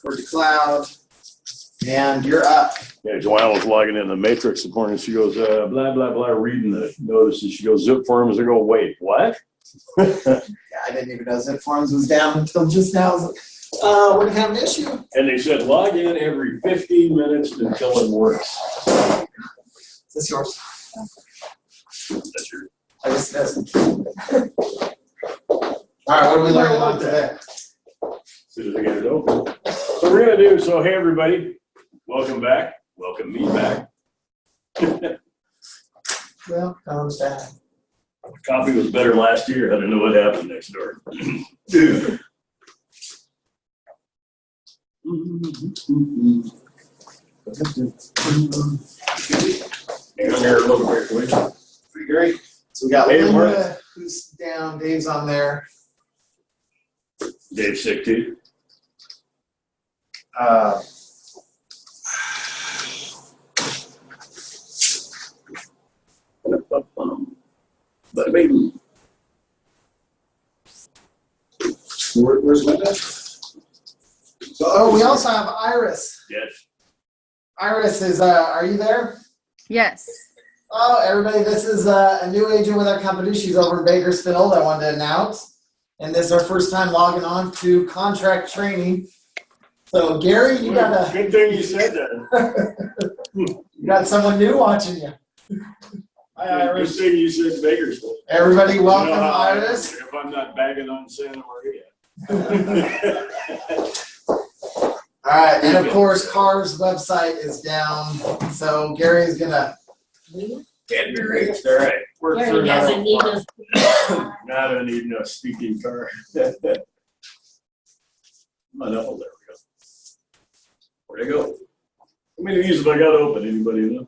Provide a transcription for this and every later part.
for the cloud, and you're up. Yeah, Joanna was logging in the Matrix this morning. She goes, blah, blah, blah, reading the notices. She goes, Zipforms. I go, wait, what? Yeah, I didn't even know Zipforms was down until just now. I was like, we're going to have an issue. And they said log in every 15 minutes until it works. Is this yours? That's yours. I guess it is. All right, what are we learning about today? As soon as I get it open. So we're going to do, so hey everybody, welcome back. Welcome me back. Well, comes back. Coffee was better last year. I don't know what happened next door. Dude. Hang on here a little bit, please. Pretty great. So we got Hey, Linda, who's down. Dave's on there. Dave's sick too. But maybe. Where's Linda? Oh, we also have Iris. Yes. Iris is, are you there? Yes. Oh, everybody, this is a new agent with our company. She's over in Bakersfield. I wanted to announce. And this is our first time logging on to contract training. So, Gary, you got a... Good thing you said that. You got someone new watching you. Hi, Iris. Good thing you said Bakersfield. Everybody, welcome, You know how Iris. if I'm not bagging on Santa Maria. All right, and of course, CalBRE's website is down. So, Gary's going to... Can't be reached. All right. Work Gary through another doesn't need one. us. Now I don't need no speaking car. Oh, no, there we go. Where'd I go? How many of these have I got open? Anybody know?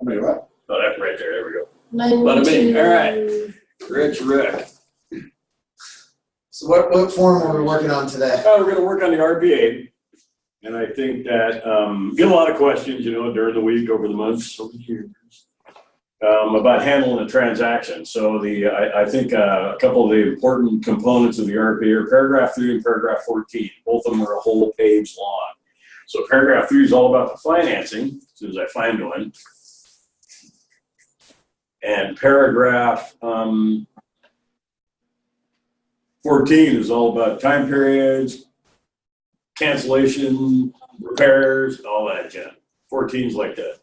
How many what? Oh, that's right there. There we go. One, Bada bing. two. All right. Rich Rick. So, what form are we working on today? We're going to work on the RPA. And I think that get a lot of questions, you know, during the week, over the months, over the years, about handling a transaction. So I think a couple of the important components of the RPA are paragraph 3 and paragraph 14. Both of them are a whole page long. So paragraph 3 is all about the financing, as soon as I find one. And paragraph 14 is all about time periods, cancellation, repairs, all that jazz. 14 is like the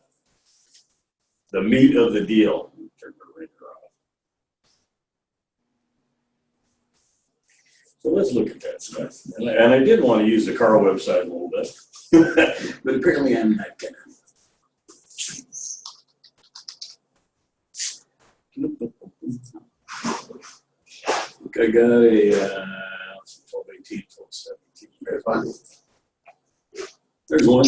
meat of the deal. Turn the ringer off. So let's look at that stuff. And I did want to use the car website a little bit, but apparently I'm not gonna. Look, I got a 1218, 1217. There's one. There's one.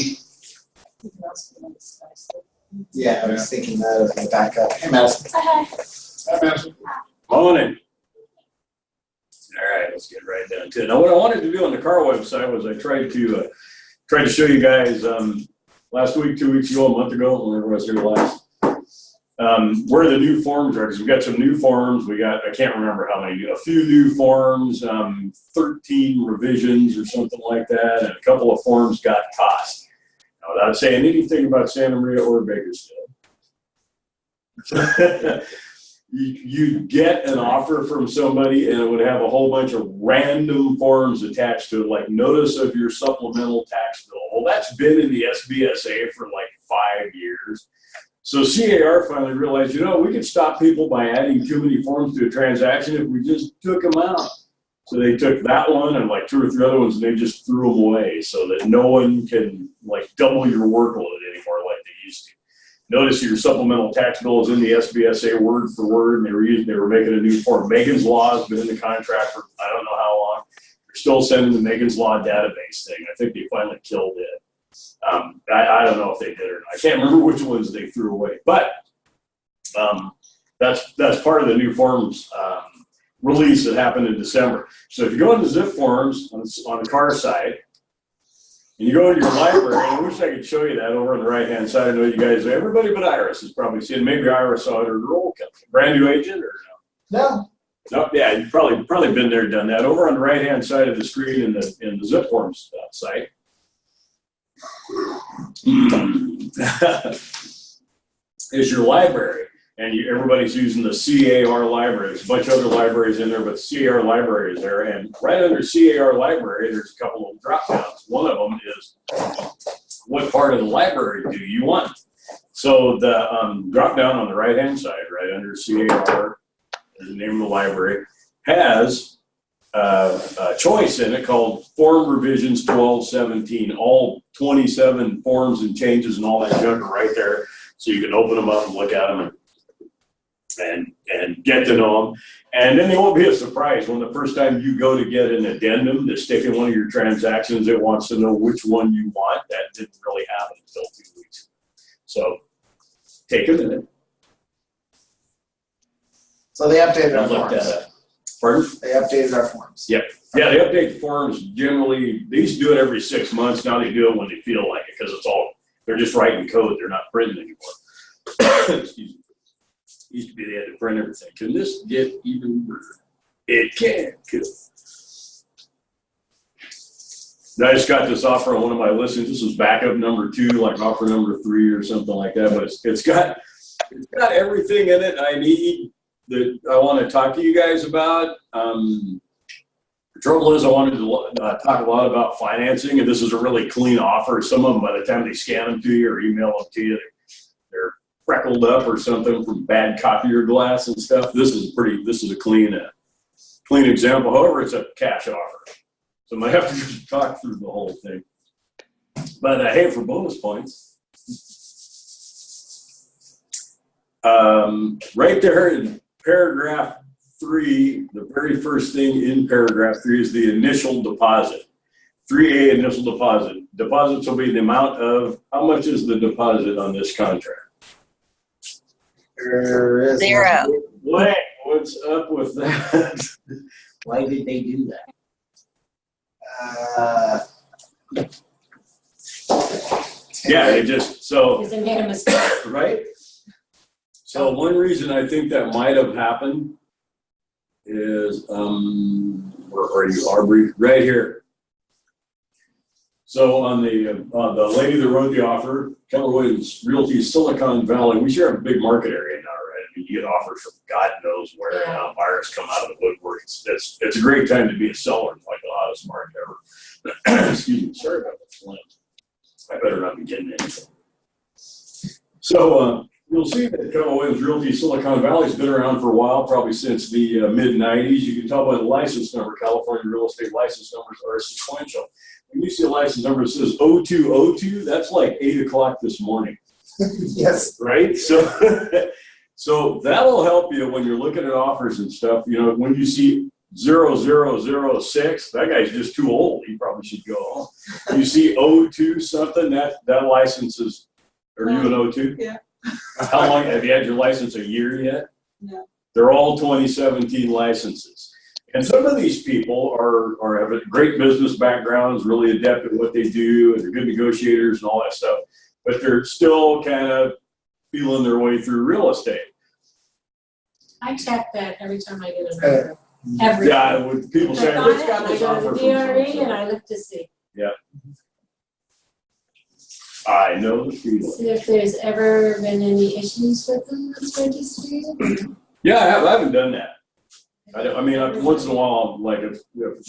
Yeah, I was thinking that as my backup. Hey, Madison. Hi. Hi, Madison. Morning. All right, let's get right down to it. Now, what I wanted to do on the car website was I tried to show you guys last week, 2 weeks ago, a month ago, whenever I was here last, where the new forms are, because we got some new forms. We got, I can't remember how many, a few new forms, 13 revisions or something like that, and a couple of forms got tossed. Now, without saying anything about Santa Maria or Bakersfield, you'd get an offer from somebody and it would have a whole bunch of random forms attached to it, like notice of your supplemental tax bill. Well, that's been in the SBSA for like 5 years. So CAR finally realized, you know, we could stop people by adding too many forms to a transaction if we just took them out. So they took that one and like 2 or 3 other ones and they just threw them away so that no one can like double your workload anymore like they used to. Notice your supplemental tax bill is in the SBSA word for word, and they were making a new form. Megan's Law has been in the contract for I don't know how long. They're still sending the Megan's Law database thing. I think they finally killed it. I don't know if they did or not. I can't remember which ones they threw away, but that's part of the new forms release that happened in December. So if you go into Zipforms on the car side, and you go into your library, and I wish I could show you that over on the right-hand side. I know you guys, everybody but Iris has probably seen it. Maybe Iris saw it or her old company. Brand new agent or no? Oh, yeah, you've probably been there, done that. Over on the right-hand side of the screen in the Zipforms site. Is your library, and everybody's using the CAR library. There's a bunch of other libraries in there, but CAR library is there. And right under CAR library, there's a couple of drop downs. One of them is, what part of the library do you want? So the drop down on the right-hand side, right under CAR, the name of the library, has a choice in it called Form Revisions 1217. All 27 forms and changes and all that junk are right there. So you can open them up and look at them and get to know them. And then they won't be a surprise when the first time you go to get an addendum to stick in one of your transactions, it wants to know which one you want. That didn't really happen until 2 weeks. So take a minute. So they updated our Look that forms. up. Pardon? They updated our forms. Yep. Yeah, they update the forms generally. They used to do it every 6 months. Now they do it when they feel like it because they're just writing code. They're not printing anymore. Excuse me. Used to be they had to print everything. Can this get even weirder? It can. I just got this offer on one of my listings. This was backup number 2, like offer number 3 or something like that. But it's got everything in it I need that I want to talk to you guys about. The trouble is I wanted to talk a lot about financing, and this is a really clean offer. Some of them, by the time they scan them to you or email them to you, they're freckled up or something from bad copier glass and stuff. This is a clean example. However, it's a cash offer. So I might have to talk through the whole thing. But hey, for bonus points, right there in paragraph 3, the very first thing in paragraph 3 is the initial deposit. 3A, initial deposit. Deposits will be the amount of, how much is the deposit on this contract? There is Zero. What's up with that? Why did they do that? Yeah, it just, so, Because they made a mistake. right? So one reason I think that might have happened is, where are you, Aubrey? Right here. So on the lady that wrote the offer, Keller Williams Realty Silicon Valley, we share a big market area now, right? I mean, you get offers from God knows where now. Buyers come out of the woodwork. It's a great time to be a seller. It's like the hottest market ever. Excuse me, sorry about the phlegm. I better not be getting anything. So you'll see that Keller Williams Realty Silicon Valley has been around for a while, probably since the mid-90s. You can tell by the license number. California real estate license numbers are sequential. When you see a license number that says 0202, that's like 8 o'clock this morning. Yes. Right? So that'll help you when you're looking at offers and stuff. You know, when you see 0006, that guy's just too old. He probably should go home. You see 02 something, that license is, are you an 02? Yeah. How long, have you had your license a year yet? No. They're all 2017 licenses. And some of these people have a great business backgrounds, really adept at what they do, and they're good negotiators and all that stuff, but they're still kind of feeling their way through real estate. I check that every time I get an offer. Every Yeah, time. when people say, I "Let's got this go offer to the from DRE so-and-so." and I look to see. Yeah. I know the feeling. See if there's ever been any issues with them that's registered. Yeah, I haven't done that. I mean, once in a while, like if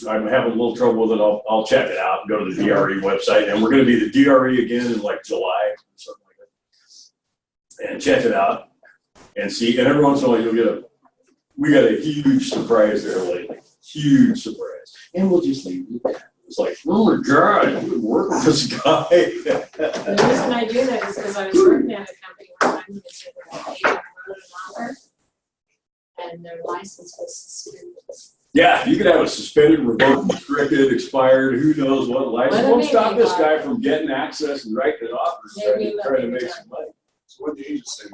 I'm having a little trouble with it, I'll check it out and go to the DRE website. And we're going to be the DRE again in like July, something like that. And check it out and see. And every once in a while, we got a huge surprise there lately. Huge surprise. And we'll just leave it at that. It's like, oh my God, I've been working with this guy. The reason I do that is because I was working at a company one time that said they were an offer and their license was suspended. Yeah, you could have a suspended, revoked, restricted, expired, who knows what license. Won't stop this guy from getting access and writing it off and trying to make some money. So what did you just say?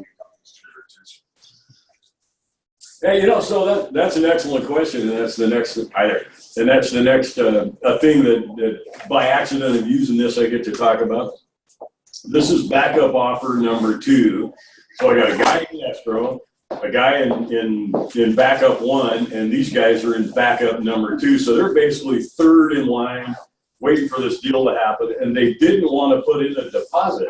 Hey, so that's an excellent question, and that's the next thing that by accident of using this I get to talk about. This is backup offer number 2. So I got a guy in escrow. I a guy in backup 1, and these guys are in backup number 2. So they're basically third in line, waiting for this deal to happen. And they didn't want to put in a deposit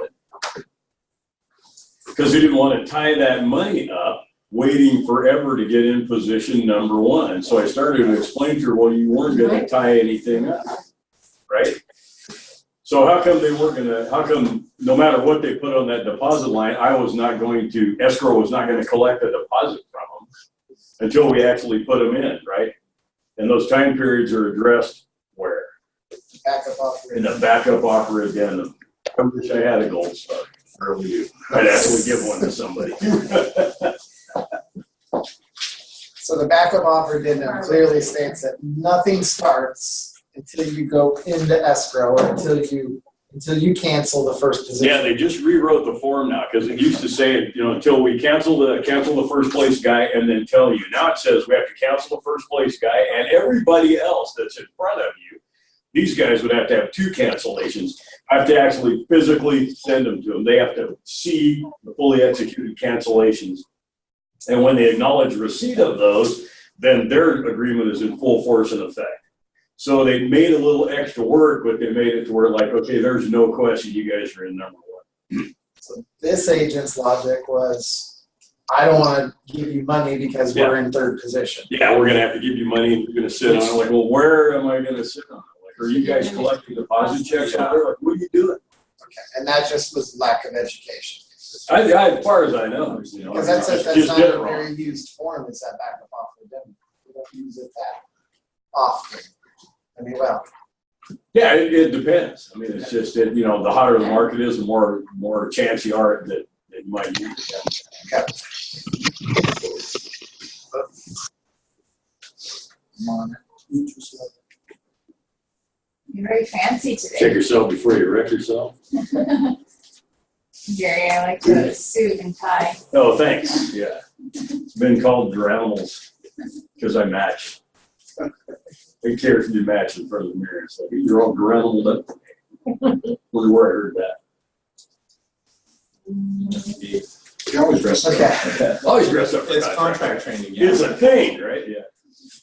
because they didn't want to tie that money up, waiting forever to get in position number 1. So I started to explain to her, well, you weren't going to tie anything up, right? So how come they weren't going to, how come no matter what they put on that deposit line, escrow was not going to collect a deposit from them until we actually put them in, right? And those time periods are addressed where? Backup offer. In the backup offer addendum. I wish I had a gold star. I really do. I'd actually give one to somebody. So the backup offer addendum clearly states that nothing starts until you go into escrow or until you cancel the first position. Yeah, they just rewrote the form now because it used to say, until we cancel the first place guy and then tell you. Now it says we have to cancel the first place guy and everybody else that's in front of you. These guys would have to have 2 cancellations. I have to actually physically send them to them. They have to see the fully executed cancellations. And when they acknowledge receipt of those, then their agreement is in full force and effect. So they made a little extra work, but they made it to where like, okay, there's no question you guys are in number 1. So this agent's logic was, I don't want to give you money because we're in third position. Yeah, we're going to have to give you money and you're going to sit on it. Like, well, where am I going to sit on it? Like, are you guys collecting deposit checks out there? Like, what are you doing? Okay, and that just was lack of education. As far as I know, Because that's not a very used form, is that backup offer addendum. We don't use it that often. I mean, well. Yeah, it depends. I mean, it's just that, the hotter the market is, the more chance you are that you might use it. Okay. Come on. You're very fancy today. Check yourself before you wreck yourself. Gary, I like the suit and tie. Oh, thanks. Yeah. It's been called Drownals because I match. They care if you match in front of the mirror. It's like, you're all drowned up. Wonder where I heard that. You always dress up. Okay. Always dress up for It's contract. contract training, yeah. It's a thing, right? Yeah.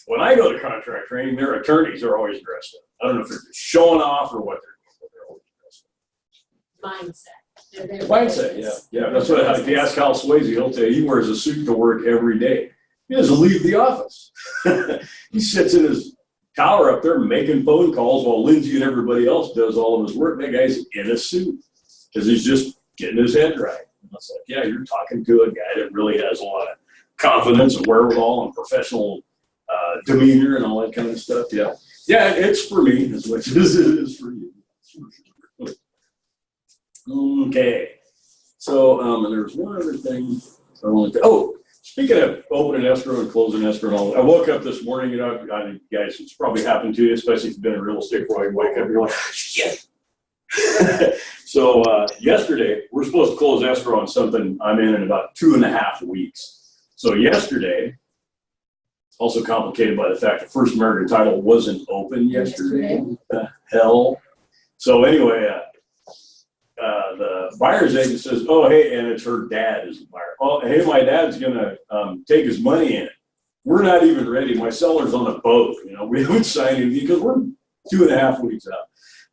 When I go to contract training, their attorneys are always dressed up. I don't know if they're just showing off or what they're always dressed up. Mindset. Mindset, yeah. That's what, if you ask Hal Swayze, he'll tell you he wears a suit to work every day. He doesn't leave the office. He sits in his tower up there making phone calls while Lindsay and everybody else does all of his work. That guy's in a suit because he's just getting his head right. And it's like, yeah, you're talking to a guy that really has a lot of confidence and wherewithal and professional demeanor and all that kind of stuff. Yeah. Yeah, it's for me as much as it is for you. Okay. So, and there was one other thing I wanted to, speaking of opening escrow and closing escrow and all, I woke up this morning, guys, it's probably happened to you, especially if you've been in real estate where you wake up, you're like, shit. So, yesterday, we're supposed to close escrow on something I'm in about 2.5 weeks. So yesterday, also complicated by the fact the First American title wasn't open yesterday. What the hell? So anyway, the buyer's agent says, oh, hey, and it's her dad is the buyer. Oh, hey, my dad's going to take his money in. We're not even ready. My seller's on a boat. We haven't signed anything because we're 2.5 weeks out.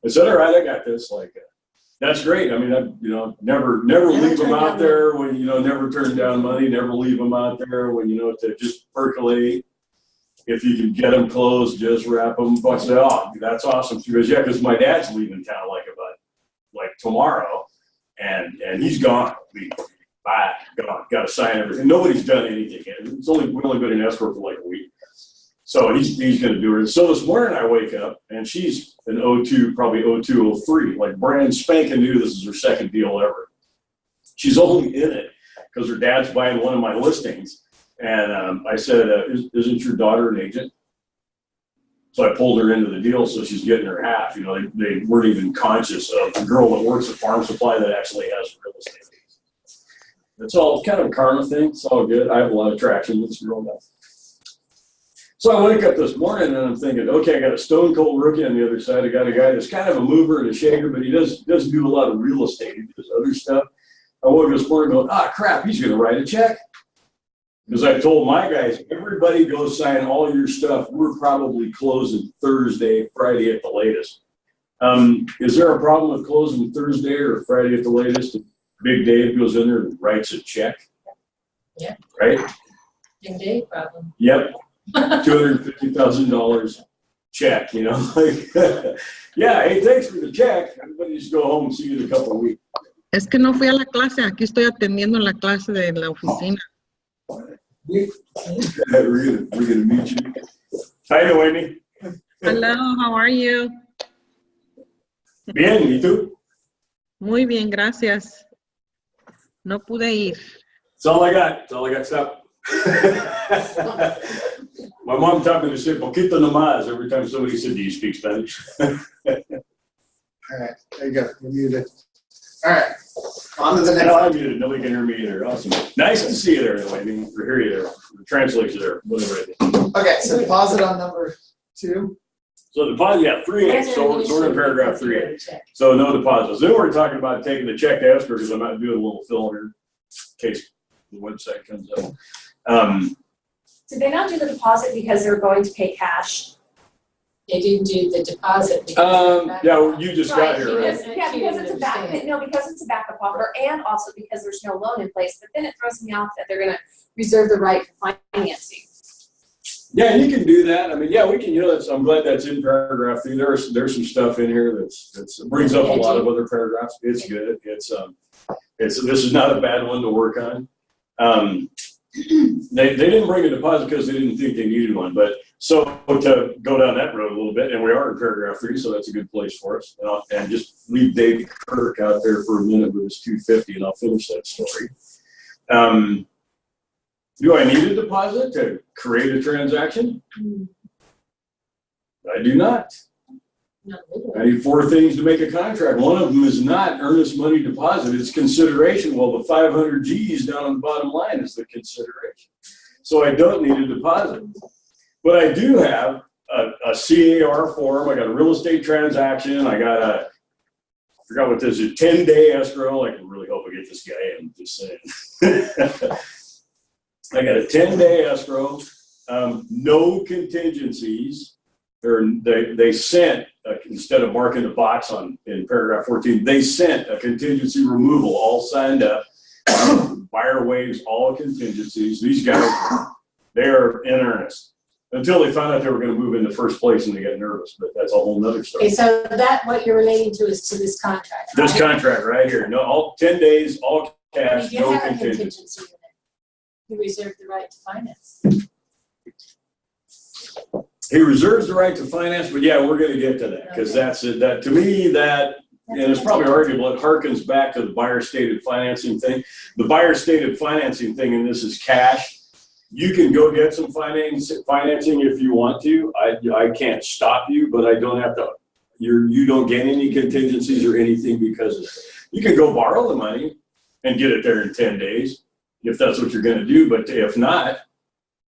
I said, all right, I got this. Like, that's great. I mean, never leave them out there when, never turn down money, never leave them out there when, to just percolate. If you can get them closed, just wrap them. I said, oh, that's awesome. She goes, yeah, because my dad's leaving town like tomorrow, and he's gone. Bye, gone. Got to sign everything. Nobody's done anything yet. We've only been in escrow for like a week. So he's going to do it. So this morning I wake up and she's an 02, probably 02, 03, like brand spanking new. This is her second deal ever. She's only in it because her dad's buying one of my listings. And I said, isn't your daughter an agent? So I pulled her into the deal so she's getting her half. They weren't even conscious of the girl that works at Farm Supply that actually has real estate. It's all kind of a karma thing. It's all good. I have a lot of traction with this girl now. So I wake up this morning and I'm thinking, okay, I got a stone cold rookie on the other side. I got a guy that's kind of a mover and a shaker, but he doesn't do a lot of real estate. He does other stuff. I woke up this morning going, crap, he's going to write a check. Because I told my guys, everybody go sign all your stuff. We're probably closing Thursday, Friday at the latest. Is there a problem with closing Thursday or Friday at the latest? Big Dave goes in there and writes a check. Yeah. Right? Big day problem. Yep. $250,000 check, you know, like, yeah, hey, thanks for the check. Everybody just go home and see you in a couple of weeks. Es que no fui a la clase, aquí estoy atendiendo en la clase de la oficina. We're gonna meet you. Hi, Noemi. Hello, how are you? Bien, ¿y tú? Muy bien, gracias. No pude ir. That's all I got. That's all I got. Stop. My mom taught me to say poquito nomás every time somebody said, do you speak Spanish? All right, there you go. You're muted. All right, on to the next No, one. I'm muted. Nobody can hear me either. Awesome. Nice to see you there, Noemi, or hear you there. Translate you there. Whatever it is. Okay, so deposit on number 2. So deposit, yeah, 3A. So we're in paragraph 3A. So no deposits. Then we're talking about taking the check to escrow because I'm not doing a little fill here in case the website comes up. Did they not do the deposit because they were going to pay cash? They didn't do the deposit. because Yeah, you just got here, right? Because it's a because it's a backup offer, and also because there's no loan in place. But then it throws me off that they're going to reserve the right for financing. Yeah, you can do that. I mean, yeah, we can. You know, I'm glad that's in paragraph 3. There's some stuff in here that's brings up a lot of other paragraphs. It's good. It's this is not a bad one to work on. They didn't bring a deposit because they didn't think they needed one. But so to go down that road a little bit, and we are in paragraph 3, so that's a good place for us. And just leave Dave Kirk out there for a minute with his 250, and I'll finish that story. Do I need a deposit to create a transaction? I do not. I need 4 things to make a contract. One of them is not earnest money deposit. It's consideration. Well, the 500 G's down on the bottom line is the consideration. So I don't need a deposit. But I do have a CAR form. I got a real estate transaction. I got I forgot what this is, 10-day escrow. I can really hope I get this guy in, just saying. I got a 10-day escrow, no contingencies. They sent, instead of marking the box in paragraph 14, they sent a contingency removal, all signed up. Buyer waives all contingencies. These guys, they're in earnest. Until they found out they were going to move in the first place and they got nervous, but that's a whole nother story. Okay, so that what you're relating to is to this contract. This right? contract right here, no, all 10 days, all cash, You no have a contingency. contingency in it. You reserve the right to finance. He reserves the right to finance, but yeah, we're going to get to that because that's it. That to me, that and it's probably arguable. It harkens back to the buyer stated financing thing. The buyer stated financing thing, and this is cash. You can go get some financing if you want to. I can't stop you, but I don't have to. You don't get any contingencies or anything because of it. You can go borrow the money and get it there in 10 days if that's what you're going to do. But if not,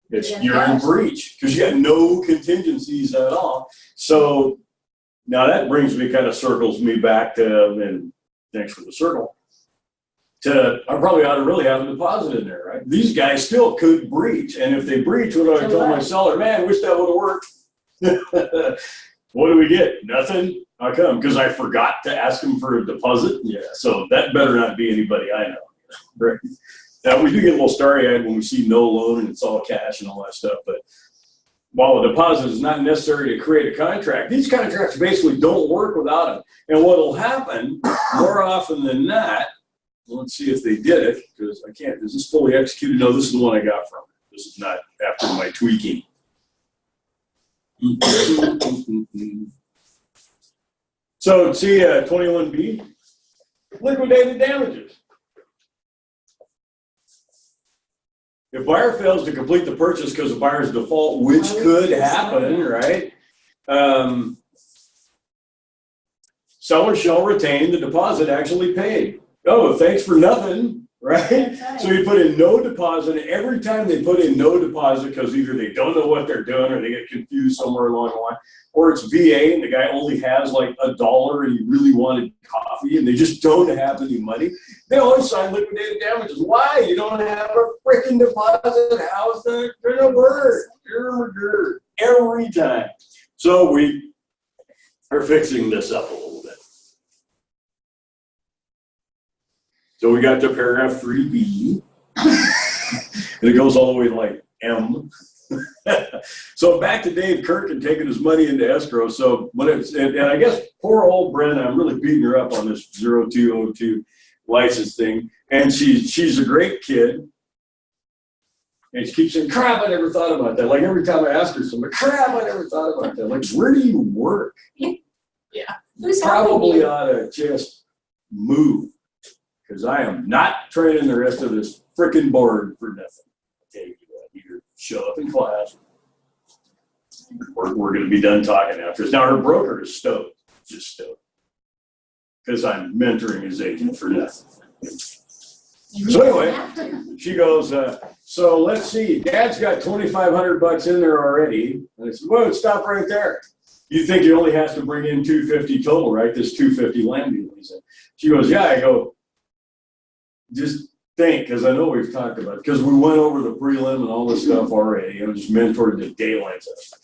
you're in breach because you got no contingencies at all. So now that brings me, kind of circles me back to, and thanks for the circle, to I probably ought to really have a deposit in there, right? These guys still could breach. And if they breach, what do I tell my seller? Man, wish that would have worked. What do we get? Nothing? How come? Because I forgot to ask them for a deposit? Yeah, so that better not be anybody I know. Right? Now, we do get a little starry-eyed when we see no loan and it's all cash and all that stuff, but while a deposit is not necessary to create a contract, these contracts basically don't work without them. And what will happen more often than not, let's see if they did it, because I can't, is this fully executed? No, this is the one I got from it. This is not after my tweaking. So see 21B, liquidated damages. If buyer fails to complete the purchase because of buyer's default, which could happen, right? Seller shall retain the deposit actually paid. Oh, thanks for nothing. right? That's right. So you put in no deposit. Every time they put in no deposit, because either they don't know what they're doing or they get confused somewhere along the line, or it's VA and the guy only has like $1 and he really wanted coffee and they just don't have any money, they always sign liquidated damages. Why? You don't have a freaking deposit. How's that gonna work? Every time. So we are fixing this up a little bit. So we got to paragraph 3B, and it goes all the way to like M. So back to Dave Kirk and taking his money into escrow. So when it's, and I guess poor old Brenda, I'm really beating her up on this 0202 license thing. And she's a great kid. And she keeps saying, crap, I never thought about that. Like every time I ask her something, crap, I never thought about that. Like, where do you work? Who's helping Probably you? ought to just move. Because I am not training the rest of this freaking board for nothing. I'll tell you what, either show up in class. We're going to be done talking after this. Now, her broker is stoked, just stoked. Because I'm mentoring his agent for nothing. So anyway, she goes, so let's see, Dad's got $2,500 in there already. And I said, whoa, stop right there. You think he only has to bring in $250 total, right? This $250 land deal. He said. She goes, yeah. I go, just think, because I know we've talked about it, because we went over the prelim and all this stuff already, and just mentored the daylights out of it.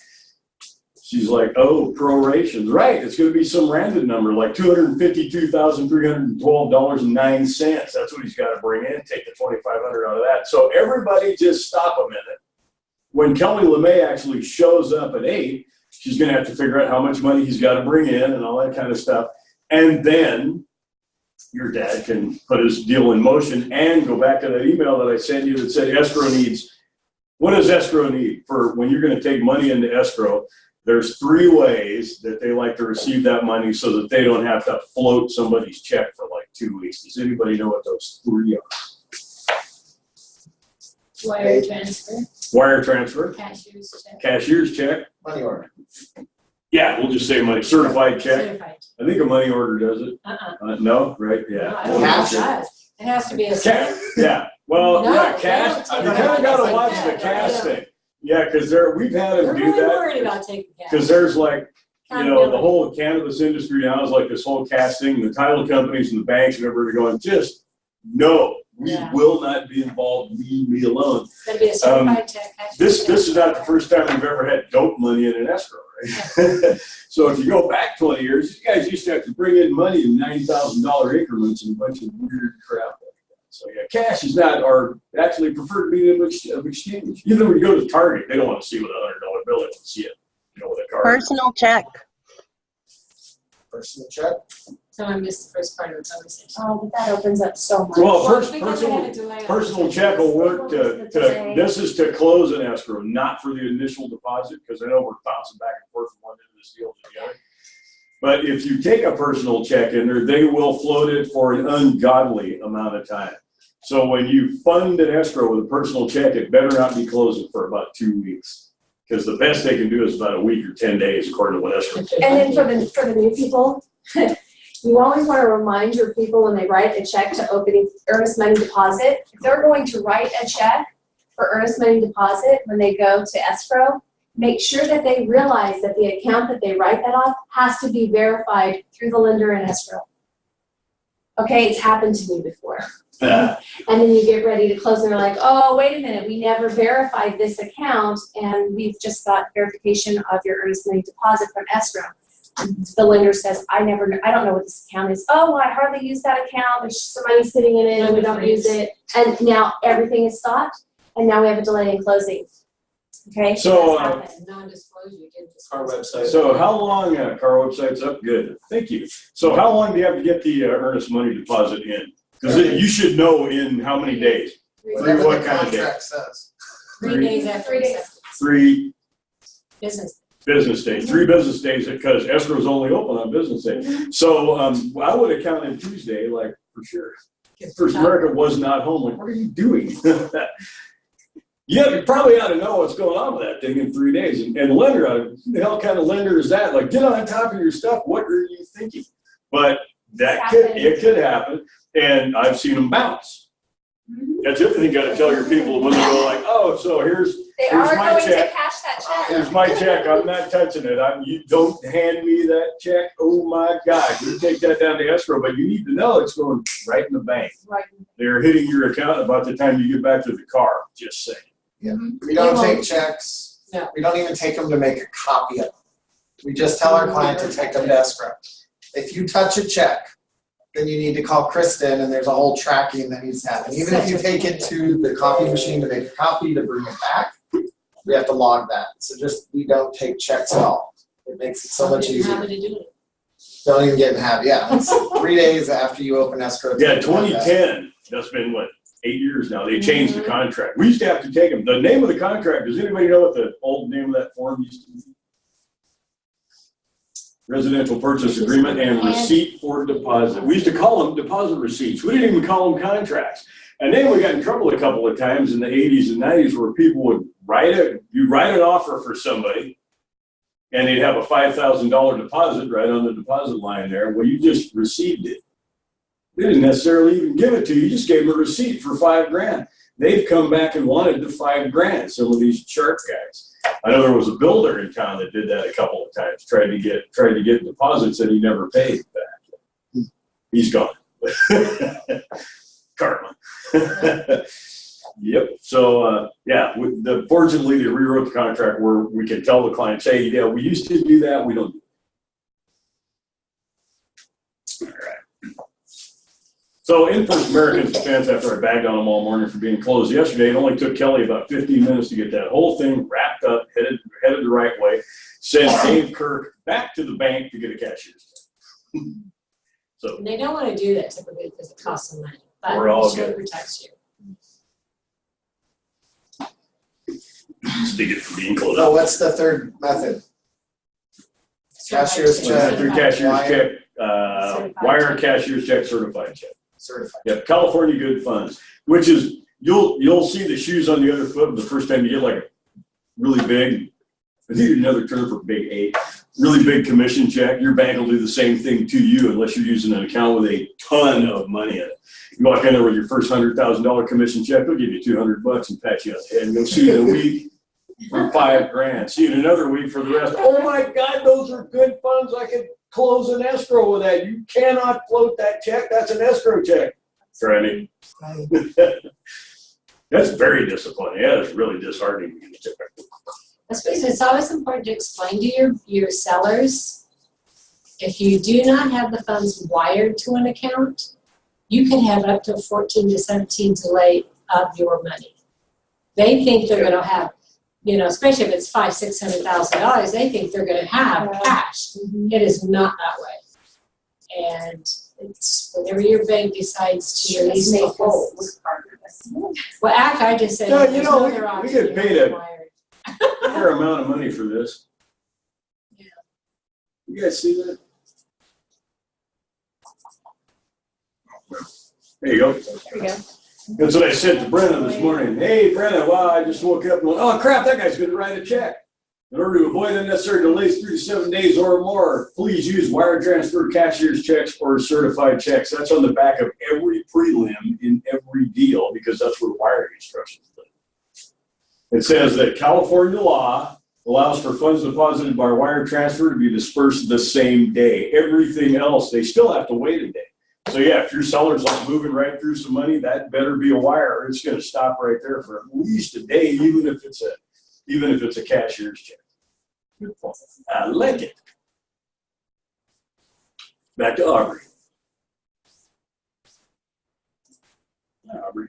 She's like, oh, prorations. Right, it's going to be some random number, like $252,312.09. That's what he's got to bring in, take the $2,500 out of that. So everybody just stop a minute. When Kelly LeMay actually shows up at 8, she's going to have to figure out how much money he's got to bring in and all that kind of stuff. And then your dad can put his deal in motion and go back to that email that I sent you that said escrow needs. What does escrow need for when you're going to take money into escrow? There's 3 ways that they like to receive that money so that they don't have to float somebody's check for like 2 weeks. Does anybody know what those 3 are? Wire transfer, Wire transfer, cashier's check. cashier's check. Money order. Yeah, we'll just say money, certified check. Certified. I think a money order does it. No, right? No, Yeah. I don't know Cash. if it does. It has to be a Cash, certified. yeah. Well, No, yeah, they cash. don't You take kind of it. got to It's watch like the that. cash Yeah. thing. Yeah, because we've had They're them do really that. worried about taking cash. Because there's like, you know, the Accountability. whole cannabis industry now is like this whole cash thing. The title companies and the banks and everybody going, just no, we Yeah. will not be involved. Leave me alone. It's gotta be a certified check. cashier's This check. is not the first time we've ever had dope money in an escrow, right? So if you go back 20 years, you guys used to have to bring in money in $90,000 increments and a bunch of weird crap like that. So yeah, cash is not our actually preferred medium of exchange. Even when you go to Target, they don't want to see what a $100 bill is. See it, you know, with a card. Personal check. Personal check. So I missed the first part of the conversation. Oh, but that opens up so much. Well, Because they had a delay on the personal check will work to, this is to close an escrow, not for the initial deposit, because I know we're bouncing back and forth from one end of this deal to the other. But if you take a personal check in there, they will float it for an ungodly amount of time. So when you fund an escrow with a personal check, it better not be closing for about 2 weeks. Because the best they can do is about a week or 10 days, according to what escrow. And then for the new people, you always want to remind your people when they write a check to open earnest money deposit. If they're going to write a check for earnest money deposit when they go to escrow, make sure that they realize that the account that they write that off has to be verified through the lender in escrow. Okay, it's happened to me before. And then you get ready to close and they're like, oh, wait a minute, we never verified this account and we've just got verification of your earnest money deposit from escrow. The lender says, I don't know what this account is. Oh, well, I hardly use that account. There's some money sitting in it and we don't use it. And now everything is stopped and now we have a delay in closing. Okay? So, That's happened. Non-disclosure, you didn't Our disclose. website. So how long, car website's up? Good, thank you. So how long do you have to get the earnest money deposit in? Because you should know in how many days? Whatever What the kind of day? contract says. 3 days after 3 days. acceptance. 3 Business. business days, 3 business days, because escrow is only open on business day. So I would have counted Tuesday, like for sure. First America was not home. Like, what are you doing? Yeah, you probably ought to know what's going on with that thing in 3 days. And the lender, who the hell kind of lender is that? Like, get on top of your stuff. What are you thinking? But it could happen. And I've seen them bounce. That's the other thing you gotta tell your people when they go like, oh, so here's They Here's are my going to check. cash that check. Here's my check, I'm not touching it, you don't hand me that check, oh my God, you take that down to escrow, but you need to know it's going right in the bank. Right. They're hitting your account about the time you get back to the car, just saying. We don't We take won't. checks. No. We don't even take them to make a copy of them. We just tell our client to take them to escrow. If you touch a check, then you need to call Kristen and there's a whole tracking that needs to happen. Even if you take it to the copy machine to make a copy to bring it back, we have to log that. So just, we don't take checks at all. It makes it so much easier. Happy to do it. Don't even get in habit. Yeah, it's 3 days after you open escrow. Yeah, 2010, that's been what, 8 years now, they changed the contract. We used to have to take them, the name of the contract, does anybody know what the old name of that form used to be? Residential purchase agreement and receipt for deposit. We used to call them deposit receipts. We didn't even call them contracts. And then we got in trouble a couple of times in the 80s and 90s where people would you'd write an offer for somebody and they'd have a $5,000 deposit right on the deposit line there. Well, you just received it. They didn't necessarily even give it to you. You just gave them a receipt for $5,000. They've come back and wanted the $5,000, some of these sharp guys. I know there was a builder in town that did that a couple of times, tried to get deposits that he never paid back. He's gone. Karma. Yep. So yeah, fortunately they rewrote the contract where we can tell the clients, hey, yeah, we used to do that, we don't do it. All right. So in First American's defense, after I bagged on them all morning for being closed yesterday, it only took Kelly about 15 minutes to get that whole thing wrapped up, headed the right way, sent Dave Kirk back to the bank to get a cashier's check. So And they don't want to do that typically because it costs them money, but We're all it sure good. protects you. speaking from being closed So up. what's the third method? Cashier's check. Through cashier's Wire. check, Certified wire check. cashier's check, certified check. Certified. Yep, California Good Funds, which is, you'll see the shoes on the other foot the first time you get like a really big, I think another term for big A, really big commission check. Your bank will do the same thing to you unless you're using an account with a ton of money in it. You walk in there with your first $100,000 commission check, they'll give you $200 and pat you on the head and go see you in a week for $5,000. See you in another week for the rest. Oh my God, those are good funds. I could close an escrow with that. You cannot float that check. That's an escrow check. Try me. That's very disappointing. Yeah, it's really disheartening. That's because it's always important to explain to your sellers, if you do not have the funds wired to an account, you can have up to 14 to 17 delay of your money. They think they're gonna have, especially if it's $500,000-$600,000, they think they're gonna have cash. It is not that way. And it's whenever your bank decides to release the hold. Well, actually, I just said, No, there's we no other option. get paid You're a wired. fair amount of money for this. Yeah. You guys see that? There you go. There we go. That's what I said to Brenna this morning. Hey, Brenna, wow, I just woke up and went, oh crap, that guy's gonna write a check. In order to avoid unnecessary delays 3 to 7 days or more, please use wire transfer, cashier's checks, or certified checks. That's on the back of every prelim in every deal because that's where wiring instructions live. It says that California law allows for funds deposited by wire transfer to be dispersed the same day. Everything else, they still have to wait a day. So yeah, if your seller's like moving right through some money, that better be a wire. Or it's going to stop right there for at least a day, even if it's a cashier's check. Good point. I like it. Back to Aubrey. Aubrey.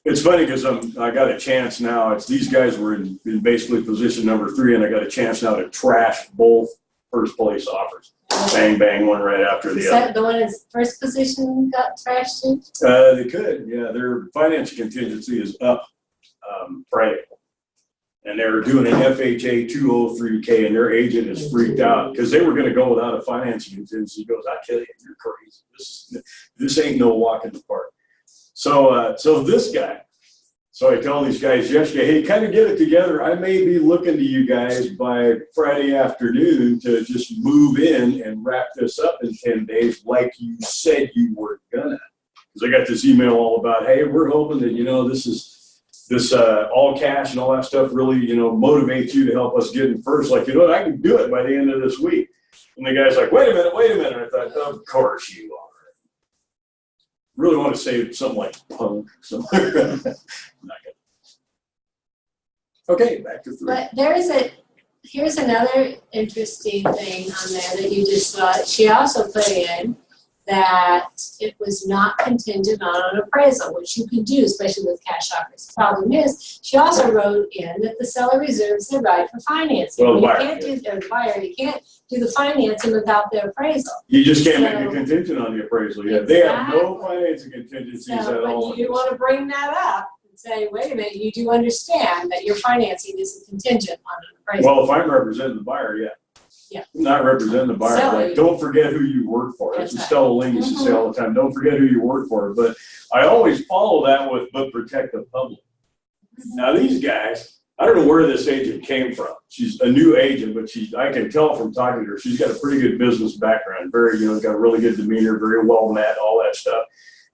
It's funny because I got a chance now. These guys were in basically position number 3, and I got a chance now to trash both first place offers. Bang, bang, one right after the Is other. that the one in first position got trashed too? They could, yeah. Their financial contingency is up Friday. And they're doing an FHA 203K, and their agent is freaked out because they were going to go without a financing contingency. He goes, I tell you, you're crazy. This ain't no walk in the park. So this guy, So I tell these guys yesterday, hey, kind of get it together. I may be looking to you guys by Friday afternoon to just move in and wrap this up in 10 days like you said you were gonna. Because I got this email all about, hey, we're hoping that, this all cash and all that stuff really, motivates you to help us get in first. Like, I can do it by the end of this week. And the guy's like, wait a minute. I thought, of course you are. Really want to say something like punk or something. Not gonna. Okay, back to 3. But here's another interesting thing on there that you just saw. She also put in that it was not contingent on an appraisal, which you could do, especially with cash offers. Problem is, she also wrote in that the seller reserves the right for financing. Well, the buyer, the buyer, you can't do the financing without the appraisal. You just can't make a contingent on the appraisal yet. They have no financing contingencies at all. But you want to bring that up and say, wait a minute, you do understand that your financing is a contingent on an appraisal. Well, if I'm representing the buyer, yeah. Yeah. I'm not representing the buyer. So, like, don't forget who you work for. That's what right. Stella Ling used to say all the time. Don't forget who you work for. But I always follow that with, but protect the public. Now, these guys, I don't know where this agent came from. She's a new agent, but I can tell from talking to her, she's got a pretty good business background. Very, got a really good demeanor, very well met, all that stuff.